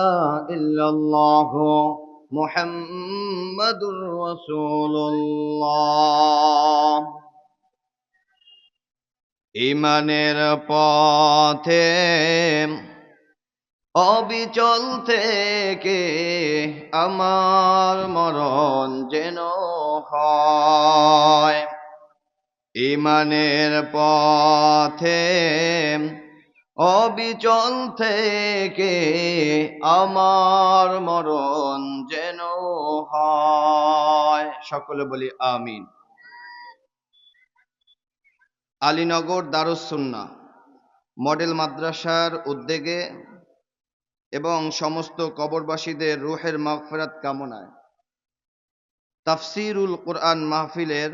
ইল্লাল্লাহ মুহাম্মাদুর রাসূলুল্লাহ। ঈমানের পথে অবিচল থেকে আমার মরণ যেন হয়। ঈমানের পথে অবিচল থেকে আমার মরণ যেন হয়। সকলে বলি আমিন। আলীনগর দারুস সুন্নাহ মডেল মাদ্রাসার উদ্যোগে এবং সমস্ত কবরবাসীদের রূহের মাগফিরাত কামনায় তাফসিরুল কোরআন মাহফিলের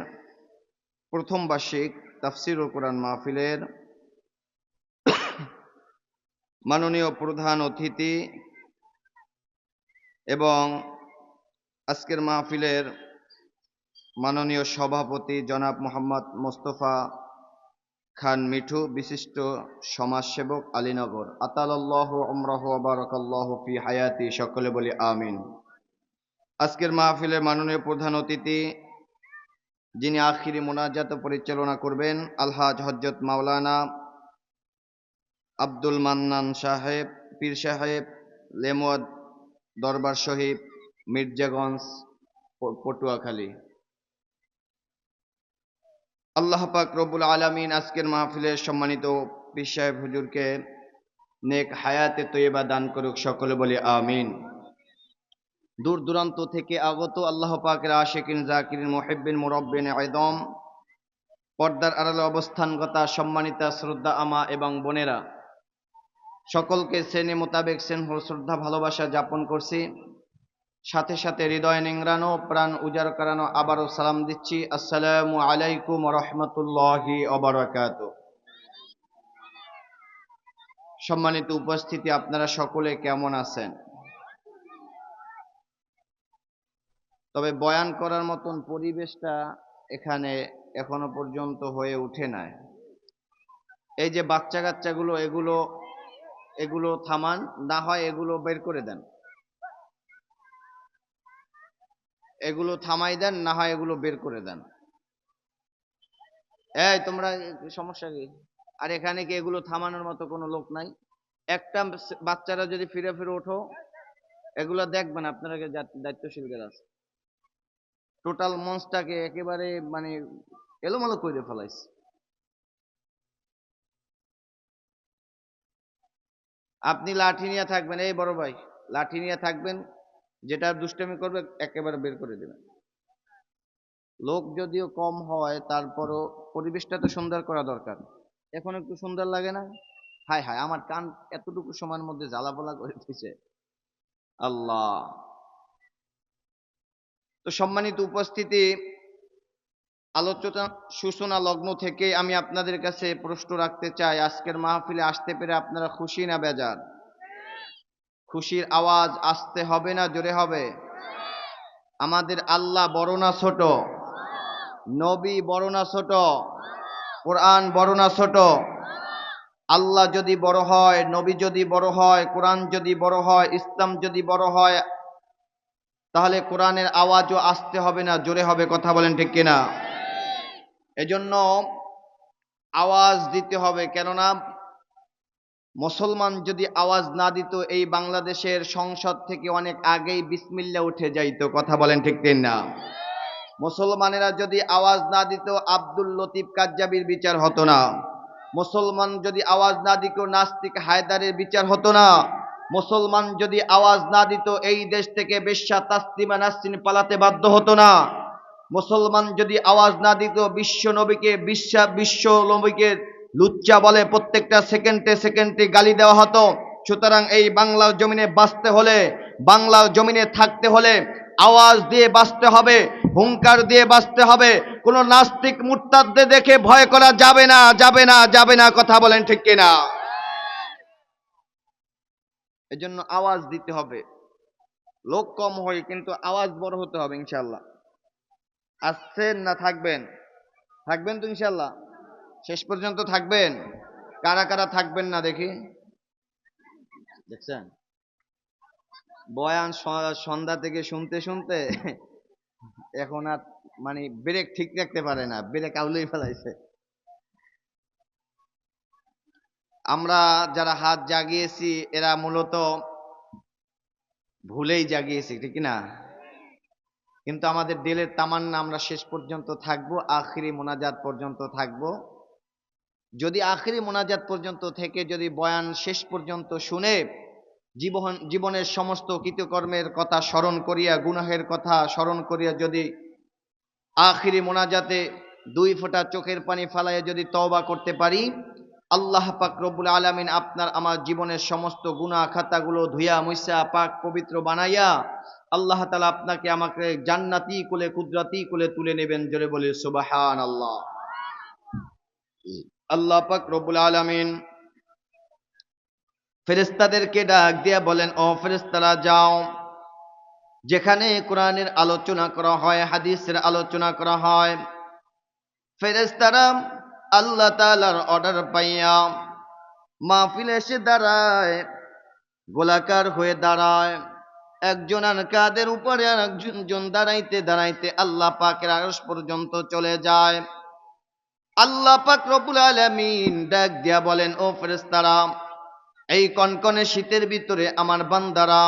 প্রথম বার্ষিক তাফসিরুল কোরআন মাহফিলের মাননীয় প্রধান অতিথি এবং আজকের মাহফিলের মাননীয় সভাপতি জনাব মোহাম্মদ মোস্তফা খান মিঠু, বিশিষ্ট সমাজসেবক, আলীনগর। আতালাল্লাহু উমরাহু ওয়া বারাকাল্লাহু ফি হায়াতি। সকলে বলি আমিন। আজকের মাহফিলের মাননীয় প্রধান অতিথি যিনি আখিরি মোনাজাত পরিচালনা করবেন, আলহাজ হযরত মাওলানা আব্দুল মান্নান সাহেব, পীর সাহেব, লেমুয়াদ দরবার শরীফ, মির্জাগঞ্জ, পটুয়াখালী। আল্লাহ পাক রব্বুল আলামিন আজকের মাহফিলের সম্মানিত পীর সাহেব হুজুরকে নেক হায়াতে তৈয়বা দান করুক। সকলে বলি আমিন। দূর দূরান্ত থেকে আগত আল্লাহ পাকের আশিকিন, জাকিরিন, মুহিব্বিন, মুরাব্বিন ইদম, পর্দার আড়ালে অবস্থানগতা সম্মানিতা শ্রদ্ধা আমা এবং বোনেরা, সকলকে শ্রেণী মোতাবেক স্নেহ, শ্রদ্ধা, ভালোবাসা জ্ঞাপন করছি। সাথে সাথে হৃদয় নিংড়ানো, প্রাণ উজাড় করানো আবারও সালাম দিচ্ছি। আসসালামু আলাইকুম ওয়া রাহমাতুল্লাহি ওয়া বারাকাতুহু। সম্মানিত উপস্থিতি, আপনারা সকলে কেমন আছেন? তবে বয়ান করার মতন পরিবেশটা এখানে এখনো পর্যন্ত হয়ে ওঠে নাই। এই যে বাচ্চা কাচ্চাগুলো, এগুলো থামান, না হয় এগুলো বের করে দেন, এগুলো থামাই দেন, না হয় এগুলো বের করে দেন। এই তোমরা, সমস্যা কি? আর এখানে কি এগুলো থামানোর মতো কোনো লোক নাই? একটা বাচ্চারা যদি ফিরে ফিরে ওঠো, এগুলো দেখবেন আপনারা, দায়িত্বশীল যারা আছে টোটাল মঞ্চটাকে একেবারে মানে এলোমেলো করে ফেলাইছে। আপনি লাঠি নিয়ে থাকবেন, এই বড় ভাই লাঠি নিয়ে থাকবেন, যেটা দুষ্টামি করবে একেবারে বের করে দেবেন। লোক যদিও কম হয়, তারপরও পরিবেশটা তো সুন্দর করা দরকার। এখন একটু সুন্দর লাগে না? হায় হায়, আমার কান এতটুকু সময়ের মধ্যে জ্বালাপোলা করে দিয়েছে আল্লাহ। তো সম্মানিত উপস্থিতি, আলোচনা সূচনা লগ্ন থেকে আমি আপনাদের কাছে প্রশ্ন রাখতে চাই, আজকের মাহফিলে আসতে পেরে আপনারা খুশি না বেজার? খুশির আওয়াজ আসতে হবে না জোরে হবে? আমাদের আল্লাহ বড় না ছোট? নবী বড় না ছোট? কোরআন বড় না ছোট? আল্লাহ যদি বড় হয়, নবী যদি বড় হয়, কোরআন যদি বড় হয়, ইসলাম যদি বড় হয়, তাহলে কোরআনের আওয়াজও আসতে হবে না জোরে হবে? কথা বলেন ঠিক কিনা? এজন্য আওয়াজ দিতে হবে, কেননা মুসলমান যদি আওয়াজ না দিত, এই বাংলাদেশের সংসদ থেকে অনেক আগেই বিসমিল্লাহ উঠে যাইত। কথা বলেন ঠিক কিনা? মুসলমানেরা যদি আওয়াজ না দিত, আব্দুল লতিফ কাজ্জাবির বিচার হতো না। মুসলমান যদি আওয়াজ না দিত, নাস্তিক হায়দারের বিচার হতো না। মুসলমান যদি আওয়াজ না দিত, এই দেশ থেকে বেশ্যা তাসলিমা নাসরিন পালাতে বাধ্য হতো না। মুসলমান যদি আওয়াজ না দিত, বিশ্ব নবীকে লুচ্চা বলে প্রত্যেকটা সেকেন্ডে সেকেন্ডে গালি দেওয়া হতো। সুতরাং এই বাংলার জমিনে বাঁচতে হলে, বাংলার জমিনে থাকতে হলে আওয়াজ দিয়ে বাঁচতে হবে, হুঙ্কার দিয়ে বাঁচতে হবে। কোন নাস্তিক মুরতাদদের দেখে ভয় করা যাবে না, যাবে না, যাবে না। কথা বলেন ঠিক কিনা? এজন্য আওয়াজ দিতে হবে। লোক কম হয় কিন্তু আওয়াজ বড় হতে হবে ইনশাআল্লাহ। আসছেন না থাকবেন? থাকবেন তো ইনশাআল্লাহ? শেষ পর্যন্ত থাকবেন? কারা কারা থাকবেন না দেখি? দেখছেন বয়ান সন্ধ্যা থেকে শুনতে শুনতে এখন আর মানে ব্রেক ঠিক রাখতে পারে না, ব্রেক আউলেই ফেলাইছে। আমরা যারা হাত জাগিয়েছি এরা মূলত ভুলেই জাগিয়েছি, ঠিক না? কিন্তু আমাদের দিলের তামান্না আমরা শেষ পর্যন্ত থাকবো, আখিরি মোনাজাত পর্যন্ত থাকবো। যদি আখিরি মোনাজাত পর্যন্ত থেকে যদি বয়ান শেষ পর্যন্ত শুনে জীবনের সমস্ত কৃতকর্মের কথা স্মরণ করিয়া, গুনাহের কথা স্মরণ করিয়া যদি আখিরি মোনাজাতে 2 ফোঁটা চোখের পানি ফালাইয়া যদি তওবা করতে পারি, আল্লাহ পাক রব্বুল আলামিন আপনার আমার জীবনের সমস্ত গুনাহ খাতাগুলো ধুইয়া মুইসা পাক পবিত্র বানাইয়া আল্লাহ তাআলা আপনাকে আমাকে জান্নাতি কোলে কুদরতি কোলে তুলে নেবেন, জোরে বলি সুবহানাল্লাহ। আল্লাহ পাক রব্বুল আলামিন ফেরেশতাদেরকে ডাক দিয়া বলেন, ও ফেরেশতারা যাও, যেখানে কোরআনের আলোচনা করা হয়, হাদিসের আলোচনা করা হয়, ফেরেশতারা আল্লাহ তাআলার অর্ডার পাইয়া মাহফিলে এসে দাঁড়ায়, গোলাকার হয়ে দাঁড়ায়। একজনের কাঁধের উপরে আর একজন দাঁড়াইতে দাঁড়াইতে আল্লাহ পাকের আরশ পর্যন্ত চলে যায়। আল্লাহ পাক রব্বুল আলামিন ডাক দিয়া বলেন, ও ফেরেশতারা, এই কনকনে শীতের ভিতরে আমার বান্দারা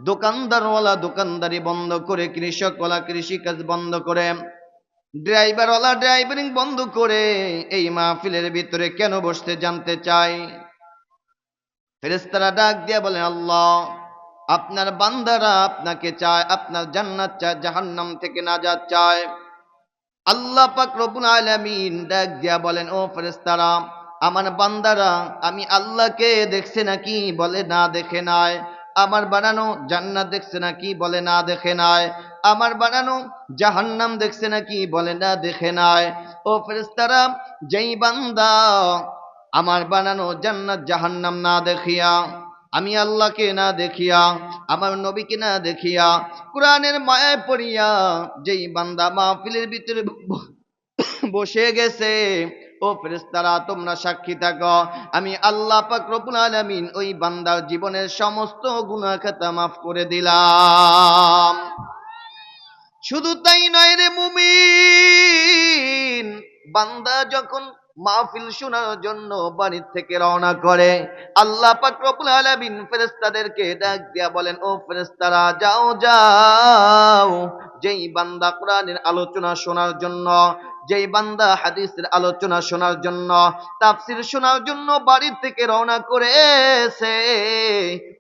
দোকানদারওয়ালা দোকানদারি বন্ধ করে, কৃষকওয়ালা কৃষিকাজ বন্ধ করে, ড্রাইভারওয়ালা ড্রাইভারিং বন্ধ করে এই মাহফিলের ভিতরে কেন বসতে জানতে চাই। ফেরেশতারা ডাক দিয়া বলেন, আল্লাহ, আপনার বান্দারা আপনাকে চায়, আপনার জান্নাত চায়, জাহান্নাম থেকে নাজাত চায়। আল্লাহ পাক রব্বুল আলামিন ডাক দিয়া বলেন, ও ফেরেশতারা, আমার বান্দারা আমি আল্লাহকে দেখছে নাকি? বলে না, দেখে নাই। আমার বানানো জান্নাত দেখছে নাকি? বলে না, দেখে নাই। আমার বানানো জাহান্নাম দেখছে নাকি? বলে না, দেখে নাই। ও ফেরেশতারা, যেই বান্দা আমার বানানো জান্নাত জাহান্নাম না দেখিয়া, আমি আল্লাহকে না দেখিয়া, আমার নবীকে না দেখিয়া, কোরআনের মায়ায় পড়িয়া যেই বান্দা মাহফিলের ভিতরে বসে গেছে, ও ফেরেশতারা তোমরা সাক্ষী থাকো, আমি আল্লাহ পাক রব্বুল আলামিন ওই বান্দার জীবনের সমস্ত গুনাহ খাতা মাফ করে দিলাম। শুধু তাই নয় রে মুমিন, বান্দা যখন মাহফিল শোনার জন্য বাড়ি থেকে রওনা করে, আল্লাহ পাক রব্বুল আলামিন ফেরেশতাদেরকে ডাক দিয়া বলেন, ও ফেরেশতারা যাও যাও, যেই বান্দা কোরআনের আলোচনা শোনার জন্য, যেই বান্দা হাদিসের আলোচনা শোনার জন্য, তাফসীর শোনার জন্য বাড়ি থেকে রওনা করেছে,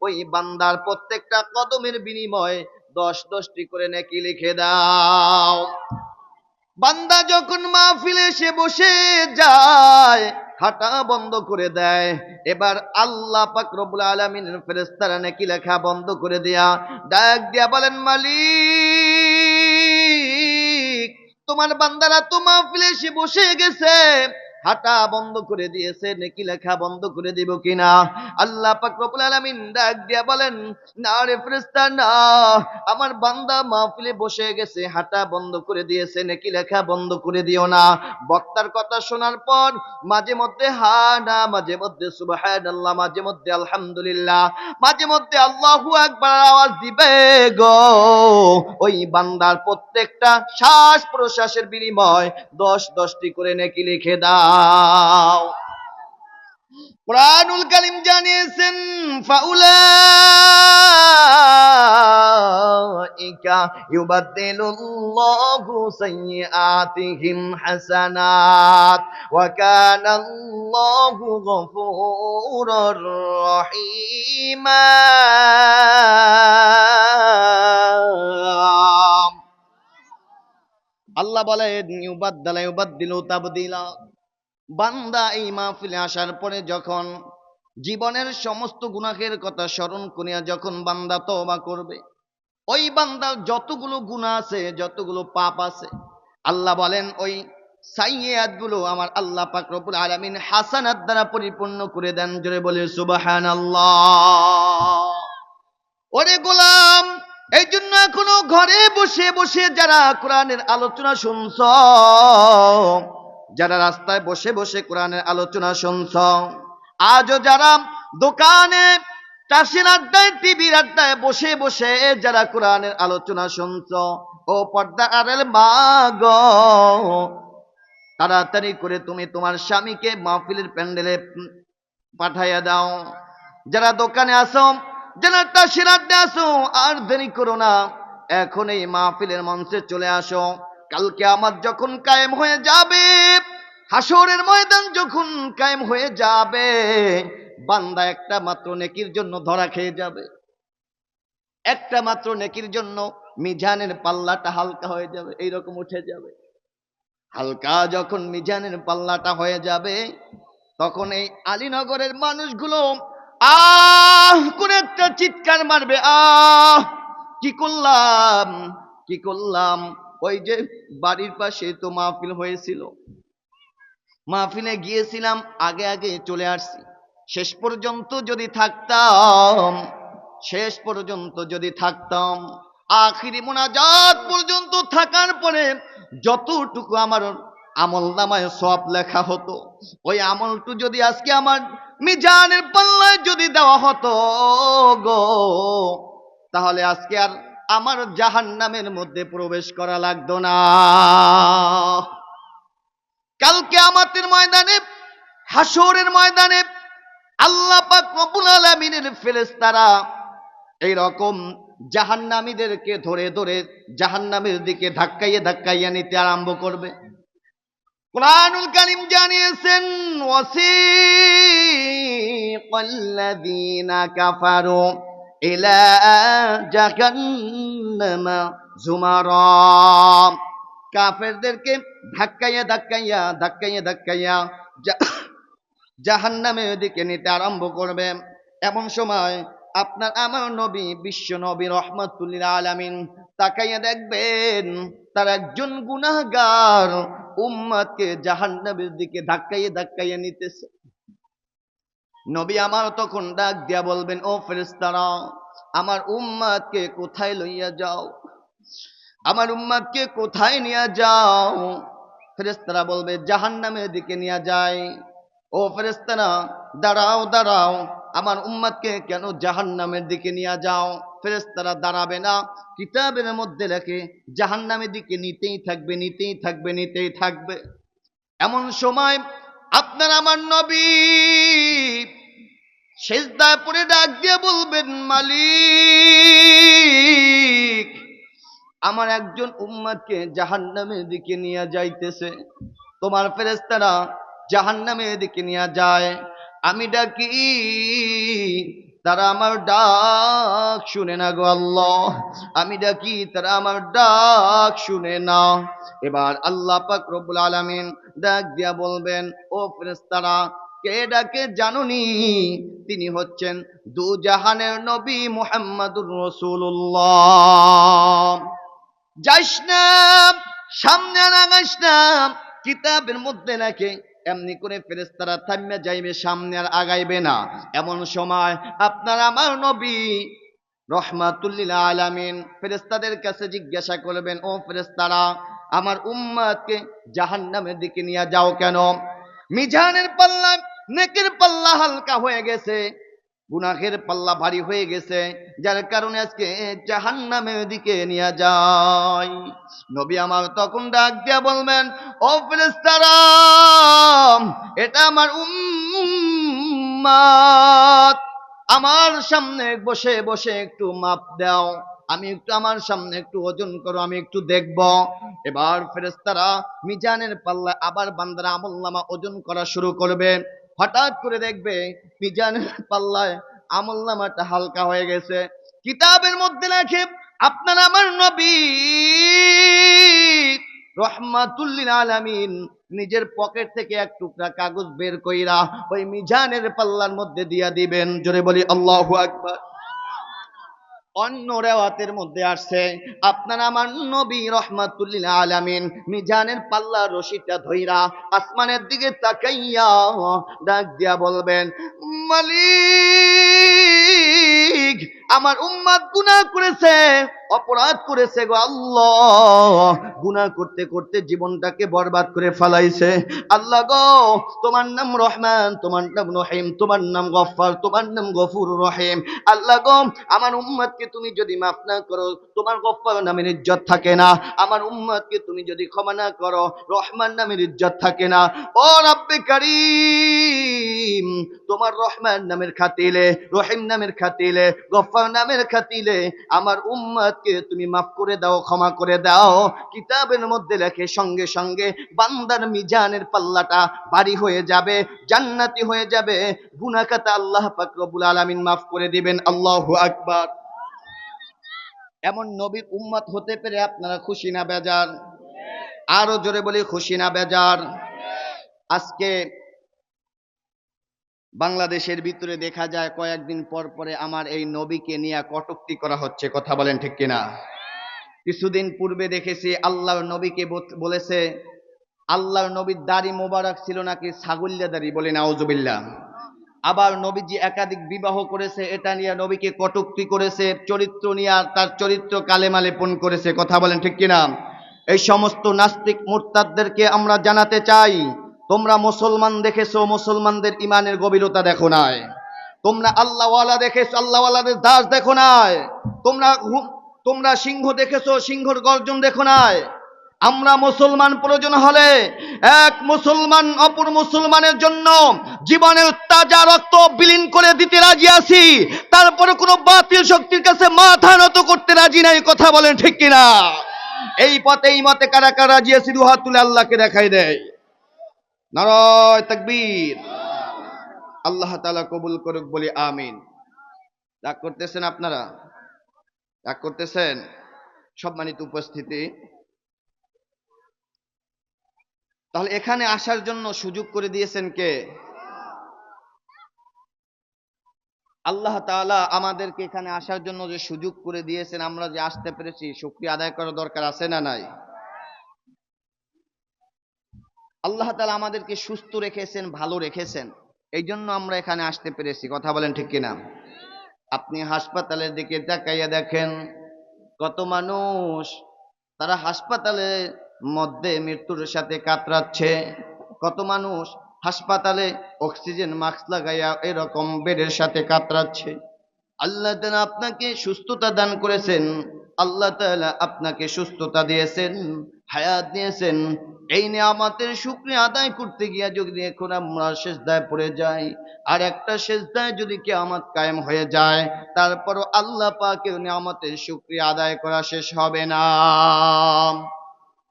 ওই বান্দার প্রত্যেকটা কদমের বিনিময়ে 10-10টি করে নেকি লিখে দাও। বান্দা যখন মাহফিলে এসে বসে যায়, হাঁটা বন্ধ করে দেয়, এবার আল্লাহ পাক রব্বুল আলামিনের ফেরেশতারা নেকি লেখা বন্ধ করে দিয়া ডাক দিয়া বলেন, মালিক, তোমার বান্দারা তো মাহফিলে এসে বসে গেছে, হাঁটা বন্ধ করে দিয়েছে, নেকি লেখা বন্ধ করে দিব কিনা? আল্লাহ পাক রব্বুল আলামিন ডাক দিয়া বলেন, না রে ফেরেশতা, না, আমার বান্দা মাহফিলে বসে গেছে, হাঁটা বন্ধ করে দিয়েছে, নেকি লেখা বন্ধ করে দিও না। বক্তার কথা শোনার পর মাঝে মধ্যে হানা, মাঝে মধ্যে সুবহানাল্লাহ, মাঝে মধ্যে আলহামদুলিল্লাহ, মাঝে মধ্যে আল্লাহু আকবার আওয়াজ দিবে গো, ওই বান্দার প্রত্যেকটা শ্বাস প্রশ্বাসের বিনিময় 10-10টি করে নেকি লিখে দাও। কুরআনুল কারীম জানিয়েছেন, ফাউলাইকা ইউবাদদিলুল্লাহু সাইয়্যাতিহিম হাসানাত ওয়া কানাল্লাহু গফুরুর রহিমা। আল্লাহ বলেন, ইউবাদদিলু তাবদিলা, বান্দা এই মাহফিলে আসার পরে যখন জীবনের সমস্ত গুনাহের কথা স্মরণ করিয়া যখন বান্দা তওবা করবে, ওই বান্দার যতগুলো গুনাহ আছে, যতগুলো পাপ আছে, আল্লাহ বলেন ওই সাইয়্যাত গুলো আমার আল্লাহ পাক রব্বুল আলামিন হাসানাত দ্বারা পরিপূর্ণ করে দেন। জোরে বলে সুবহানাল্লাহ। ওরে গোলাম, এই জন্য এখনো ঘরে বসে বসে যারা কোরআনের আলোচনা শুনছ, যারা রাস্তায় বসে বসে কোরআনের আলোচনা শুনছ, আজও যারা দোকানে চাষির আড্ডায় টিভির আড্ডায় বসে বসে যারা কোরআনের আলোচনা শুনছ, ও পর্দা আড়াল মা গো, তাড়াতাড়ি করে তুমি তোমার স্বামীকে মাহফিলের প্যান্ডেলে পাঠাইয়া দাও। যারা দোকানে আসো, যারা চাষির আড্ডায় আসো, আর দেরি করো না, এখন এই মাহফিলের মঞ্চে চলে আসো। কালকে আমার যখন কায়েম হয়ে যাবে, হাসরের ময়দান যখন কায়েম হয়ে যাবে, বান্দা একটা মাত্র নেকির জন্য ধরা খেয়ে যাবে, একটা মাত্র নেকির জন্য মিজানের পাল্লাটা হালকা হয়ে যাবে, এইরকম উঠে যাবে। হালকা যখন মিজানের পাল্লাটা হয়ে যাবে, তখন এই আলীনগরের মানুষগুলো আহ করে একটা চিৎকার মারবে, আহ কি করলাম কি করলাম, ওই যে বাড়ির পাশে তো মাহফিল হয়েছিল, মাহফিলে গিয়েছিলাম, আগে আগে চলে আসছি। শেষ পর্যন্ত যদি থাকতাম, শেষ পর্যন্ত যদি থাকতাম, আখিরি মোনাজাত পর্যন্ত থাকার পরে যতটুকু আমার আমল নামায় সওয়াব লেখা হতো, ওই আমলটু যদি আজকে আমার মিজানের পাল্লায় যদি দেওয়া হতো গো, তাহলে আজকে আর আমার জাহান্নামের মধ্যে প্রবেশ করা লাগতো না। কালকে আমাদের ময়দানে, হাসরের ময়দানে আল্লাহ পাক রব্বুল আলামিনের ফেরেশতারা এই রকম জাহান্নামীদেরকে ধরে ধরে জাহান্নামের দিকে ধাক্কাইয়ে ধাক্কাইয়ে নিতে আরম্ভ করবে। কুরআনুল কারীম জানিয়েছেন, ওয়াসিকাল্লাযীনা কাফারু ইলা জাহান্নামা যুমারা, কাফেরদেরকে ধাক্কাইয়া ধাক্কাইয়া ধাক্কাইয়া ধাক্কাইয়া জাহান্নামের দিকে নিতে আরম্ভ করবে। এমন সময় আপনার আমার নবী, বিশ্ব নবী রহমাতুল লিল আলামিন তাকাইয়া দেখবেন তার একজন গুনাহগার উম্মতকে জাহান্নামের দিকে ধাক্কাইয়া ধাক্কাইয়া নিতেছে। নবী আমার তখন ডাক দিয়া বলবেন, ও ফেরেশতারা, আমার উম্মতকে কোথায় লইয়া যাও, আমার উম্মতকে কোথায় নিয়ে যাও? ফেরেশতারা বলবে, জাহান্নামের দিকে নিয়ে যায়। ও ফেরেশতারা, দাঁড়াও দাঁড়াও, আমার উম্মতকে কেন জাহান্নামের দিকে নিয়ে যাও? ফেরেশতারা দাঁড়াবে না, কিতাবের মধ্যে লেখে জাহান্নামের দিকে নিতেই থাকবে, নিতেই থাকবে, নিতেই থাকবে। এমন সময় আপনার আমার নবী সেজদায় পড়ে ডাক দিয়ে বলবেন, মালিক, আমার একজন উম্মতকে জাহান্নামের দিকে নিয়ে যাইতেছে, তোমার ফেরেশতারা জাহান্নামের দিকে নিয়ে যায়, আমি ডাকি তারা আমার ডাক শুনে না গো আল্লাহ, আমি ডাকি তারা আমার ডাক শুনে না। এবার আল্লাহ পাক রব্বুল আলামিন ডাক দিয়া বলবেন, ও ফেরেশতারা, কে ডাকে জানুনি? তিনি হচ্ছেন দু জাহানের নবী মুহাম্মাদুর রাসূলুল্লাহ। যাইস না, সামনে আর আগাইস না, কিতাবের মধ্যে লেখে এমনি করে ফেরেশতারা থামে যাইবে, সামনে আর আগাইবে না। এমন সময় আপনার আমার নবী রহমাতুল লিল আলামিন ফেরেশতাদের কাছে জিজ্ঞাসা করবেন, ও ফেরেশতারা, আমার উম্মতকে জাহান্নামের দিকে নিয়ে যাও কেন? মিজানের পাল্লা, নেকের পাল্লা হালকা হয়ে গেছে, গুনাহের পাল্লা ভারী হয়ে গেছে, যার কারণে আজকে জাহান্নামের দিকে নিয়ে যায়। নবী আমার তখন ডাক দিয়া বলবেন, ও ফেরেশতারা, এটা আমার উম্মত, আমার সামনে বসে বসে একটু মাপ দাও, আমি একটু আমার সামনে একটু ওজন করো, আমি একটু দেখব। এবার ফেরেশতারা মিজানের পাল্লা আবার বান্দার আমলনামা ওজন করা শুরু করবে। হঠাৎ করে দেখবে মিজানের পাল্লায় আমলনামাটা হালকা হয়ে গেছে। কিতাবের মধ্যে লেখে আপনার আমার নবী রহমাতুল লিল আলামিন নিজের পকেট থেকে এক টুকরা কাগজ বের কইরা ওই মিজানের পাল্লার মধ্যে দিয়া দিবেন। জোরে বলি আল্লাহু আকবার। অন্য রেওয়াতের মধ্যে আসছে আপনার আমার নবী রহমাতুল লিল আলামিন মিজানের পাল্লা রশিটা ধইরা আসমানের দিকে তাকাইয়া ডাক দিয়া বলবেন, মালিক, আমার উম্মত গুনাহ করেছে, অপরাধ করেছে গো আল্লাহ, গুনাহ করতে করতে জীবনটাকে বরবাদ করে ফেলাইছে। আল্লাহ গো, তোমার নাম রহমান, তোমার নাম রহিম, তোমার নাম গফফার, তোমার নাম গফুর রহিম। আল্লাহ গো, আমার উম্মতকে তুমি যদি মাফ না করো, তোমার গফফার নামের ইজ্জত থাকে না। আমার উম্মতকে তুমি যদি ক্ষমা না করো, রহমান নামের ইজ্জত থাকে না। ও রব্বে কারীম, তোমার রহমান নামের খাতিলে, রহিম নামের খাতিলে, গফফার নামের খাতিলে আমার উম্মতকে তুমি মাফ করে দাও, ক্ষমা করে দাও। কিতাবের মধ্যে লেখে সঙ্গে সঙ্গে বান্দার মিজানের পাল্লাটা ভারী হয়ে যাবে, জান্নাতি হয়ে যাবে, গুনাহ খাতা আল্লাহ পাক রব্বুল আলামিন মাফ করে দিবেন। আল্লাহু আকবার। এমন নবীর উম্মত হতে পেরে আপনারা খুশি না বেজার? আরো জোরে বলি, খুশি না বেজার? আজকে বাংলাদেশের ভিতরে দেখা যায় কয়েকদিন পর পরে আমার এই নবীকে নিয়ে কটূক্তি করা হচ্ছে, কথা বলেন ঠিক কিনা? কিছুদিন পূর্বে দেখেছি আল্লাহর নবীকে বলেছে, আল্লাহর নবীর দাড়ি মোবারক ছিল নাকি ছাগল্যা দাড়ি, বলে নাউজুবিল্লাহ। আবার নবীজি একাধিক বিবাহ করেছে, এটা নিয়ে নবীকে কটূক্তি করেছে, চরিত্র নিয়ে তার চরিত্র কালেমা লেপন করেছে, কথা বলেন ঠিক কিনা? এই সমস্ত নাস্তিক মুরতাদদেরকে আমরা জানাতে চাই, তোমরা মুসলমান দেখেছো, মুসলমানদের ইমানের গভীরতা দেখো নাই। তোমরা আল্লাহওয়ালা দেখেছো, আল্লাহওয়ালাদের দাস দেখো নাই। তোমরা সিংহ দেখেছো, সিংহর গর্জন দেখো নাই। আমরা মুসলমান প্রয়োজন হলে এক মুসলমান অপর মুসলমানের জন্য জীবনের তাজা রক্ত বিলীন করে দিতে রাজি আছি, তারপরে কোনো বাতিল শক্তির কাছে মাথা নত করতে রাজি নাই, কথা বলেন ঠিক কিনা? এই পথে এই মতে কারা কারা রাজি আছি, দুহাত তুলে আল্লাহকে দেখাই দেয়। নারায়ে তাকবীর। আল্লাহ তাআলা কবুল করুক, বলি আমিন। রাগ করতেছেন আপনারা? রাগ করতেছেন? সম্মানিত উপস্থিতি, তাহলে এখানে আসার জন্য সুযোগ করে দিয়েছেন কে? আল্লাহ তাআলা আমাদেরকে এখানে আসার জন্য যে সুযোগ করে দিয়েছেন, আমরা যে আসতে পেরেছি, শুকরিয়া আদায় করার দরকার আছে না নাই? আল্লাহ তাআলা আমাদেরকে সুস্থ রেখেছেন, ভালো রেখেছেন, এই জন্য আমরা এখানে আসতে পেরেছি, কথা বলেন ঠিক কিনা? আপনি হাসপাতালের দিকে তাকাইয়া দেখেন, কত মানুষ তারা হাসপাতালের মধ্যে মৃত্যুর সাথে কাতরাচ্ছে, কত মানুষ হাসপাতালে অক্সিজেন মাস্ক লাগাইয়া এরকম বেডের সাথে কাতরাচ্ছে। আল্লাহ তাআলা আপনাকে সুস্থতা দান করেছেন, আল্লাহ তাআলা আপনাকে সুস্থতা দিয়েছেন, হায়াত দিয়েছেন। এই নিয়ামতের শুকরিয়া আদায় করতে গিয়া যদি এখন আমরা সিজদায় পড়ে যাই, আর একটা সিজদায় যদি কিয়ামত কায়েম হয়ে যায়, তারপরও আল্লাহ পাকের নিয়ামতের শুকরিয়া আদায় করা শেষ হবে না।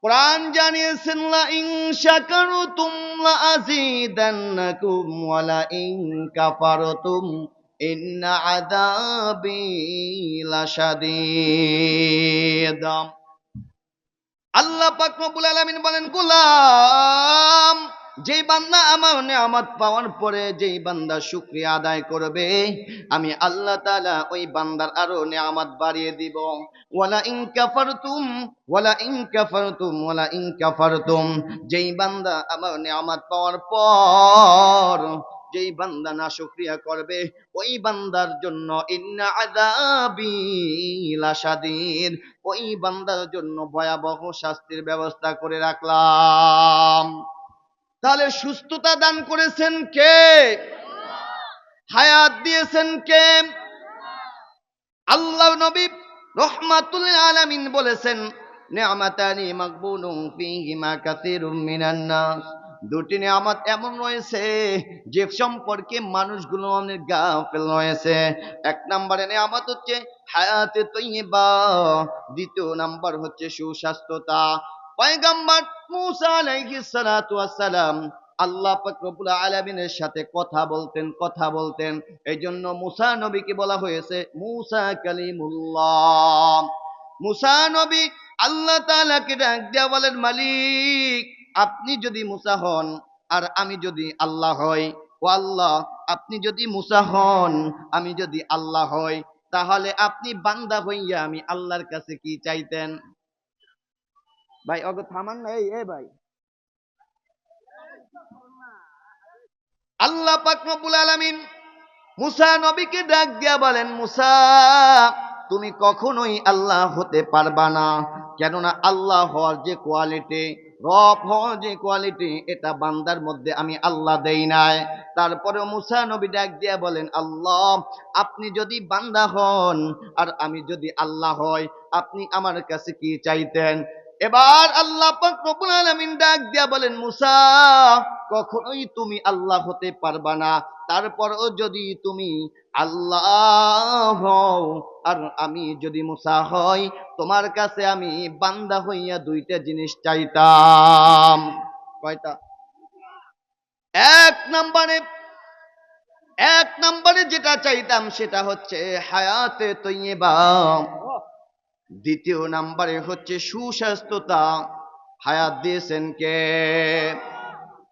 কোরআন জানিয়েছেন, লা ইন শাকারতুম লা আযীদান্নাকুম ওয়া লা ইন কাফারতুম ইন্না আযাবি লাশাদীদ। আল্লাহ পাক রব্বুল আলামিন বলেন, গোলাম, যেই বান্দা আমার নিয়ামত পাওয়ার পরে যেই বান্দা শুকরিয়া আদায় করবে, আমি আল্লাহ তাআলা ওই বান্দার আরো নিয়ামত বাড়িয়ে দিব। ওয়ালা ইন কাফারতুম ওয়ালা ইন কাফারতুম ওয়ালা ইন কাফারতুম, যেই বান্দা আমার নিয়ামত পাওয়ার পর যেই বান্দা না শুকরিয়া করবে, ওই বান্দার জন্য ইন্না আযাবি লাশাদীদ, ওই বান্দার জন্য ভয়াবহ শাস্তির ব্যবস্থা করে রাখলাম। তাহলে সুস্থতা দান করেছেন কে? হায়াত দিয়েছেন কে? আল্লাহ নবী রাহমাতুল আলামিন বলেছেন, নি'মাতানি মাগবুনুন ফীহিমা কাসীরুম মিনান নাস, দুটি নিয়ামত এমন রয়েছে যে সম্পর্কে মানুষগুলো অনেক গাফেল রয়েছে। এক নম্বরে নিয়ামত হচ্ছে হায়াতে তৈয়্যিবা, দ্বিতীয় নাম্বার হচ্ছে সুস্বাস্থ্যতা। পয়গম্বর মূসা আলাইহিস সালাতু ওয়াস সালাম আল্লাহ পাক রব্বুল আলামিনের সাথে কথা বলতেন। এইজন্য মূসা নবীকে বলা হয়েছে মূসা কালিমুল্লাহ। মূসা নবী আল্লাহ তাআলাকে ডাক দিয়া বলেন, মালিক, আপনি যদি মূসা হন আর আমি যদি আল্লাহ হই, ও আল্লাহ, আপনি যদি মূসা হন, আমি যদি আল্লাহ হই, তাহলে আপনি বান্দা হইয়া আমি আল্লাহর কাছে কি চাইতেন? ভাই অগ থামান না, এই ভাই। আল্লাহ পাক রব্বুল আলামিন মূসা নবীকে ডাক দিয়া বলেন, মূসা, তুমি কখনোই আল্লাহ হতে পারবা না, কেননা আল্লাহ হওয়ার যে কোয়ালিটি, রব হওয়ার যে কোয়ালিটি, এটা বান্দার মধ্যে আমি আল্লাহ দেই নাই। তারপরে মূসা নবী ডাক দিয়া বলেন, আল্লাহ, আপনি যদি বান্দা হন আর আমি যদি আল্লাহ হই, আপনি আমার কাছে কি চাইতেন? এবার আল্লাহ পাক রব্বুল আলামিন ডাক দিয়া বলেন, মূসা, কখনোই তুমি আল্লাহ হতে পারবা না, তারপরও যদি তুমি আল্লাহ হও আর আমি যদি মূসা হই, তোমার কাছে আমি বান্দা হইয়া দুইটা জিনিস চাইতাম। কয়টা? এক নম্বরে যেটা চাইতাম সেটা হচ্ছে হায়াতে তৈয়্যিবা, দ্বিতীয় নম্বরে হচ্ছে সুস্বাস্থ্যতা। হায়াত দিয়েছেন কে?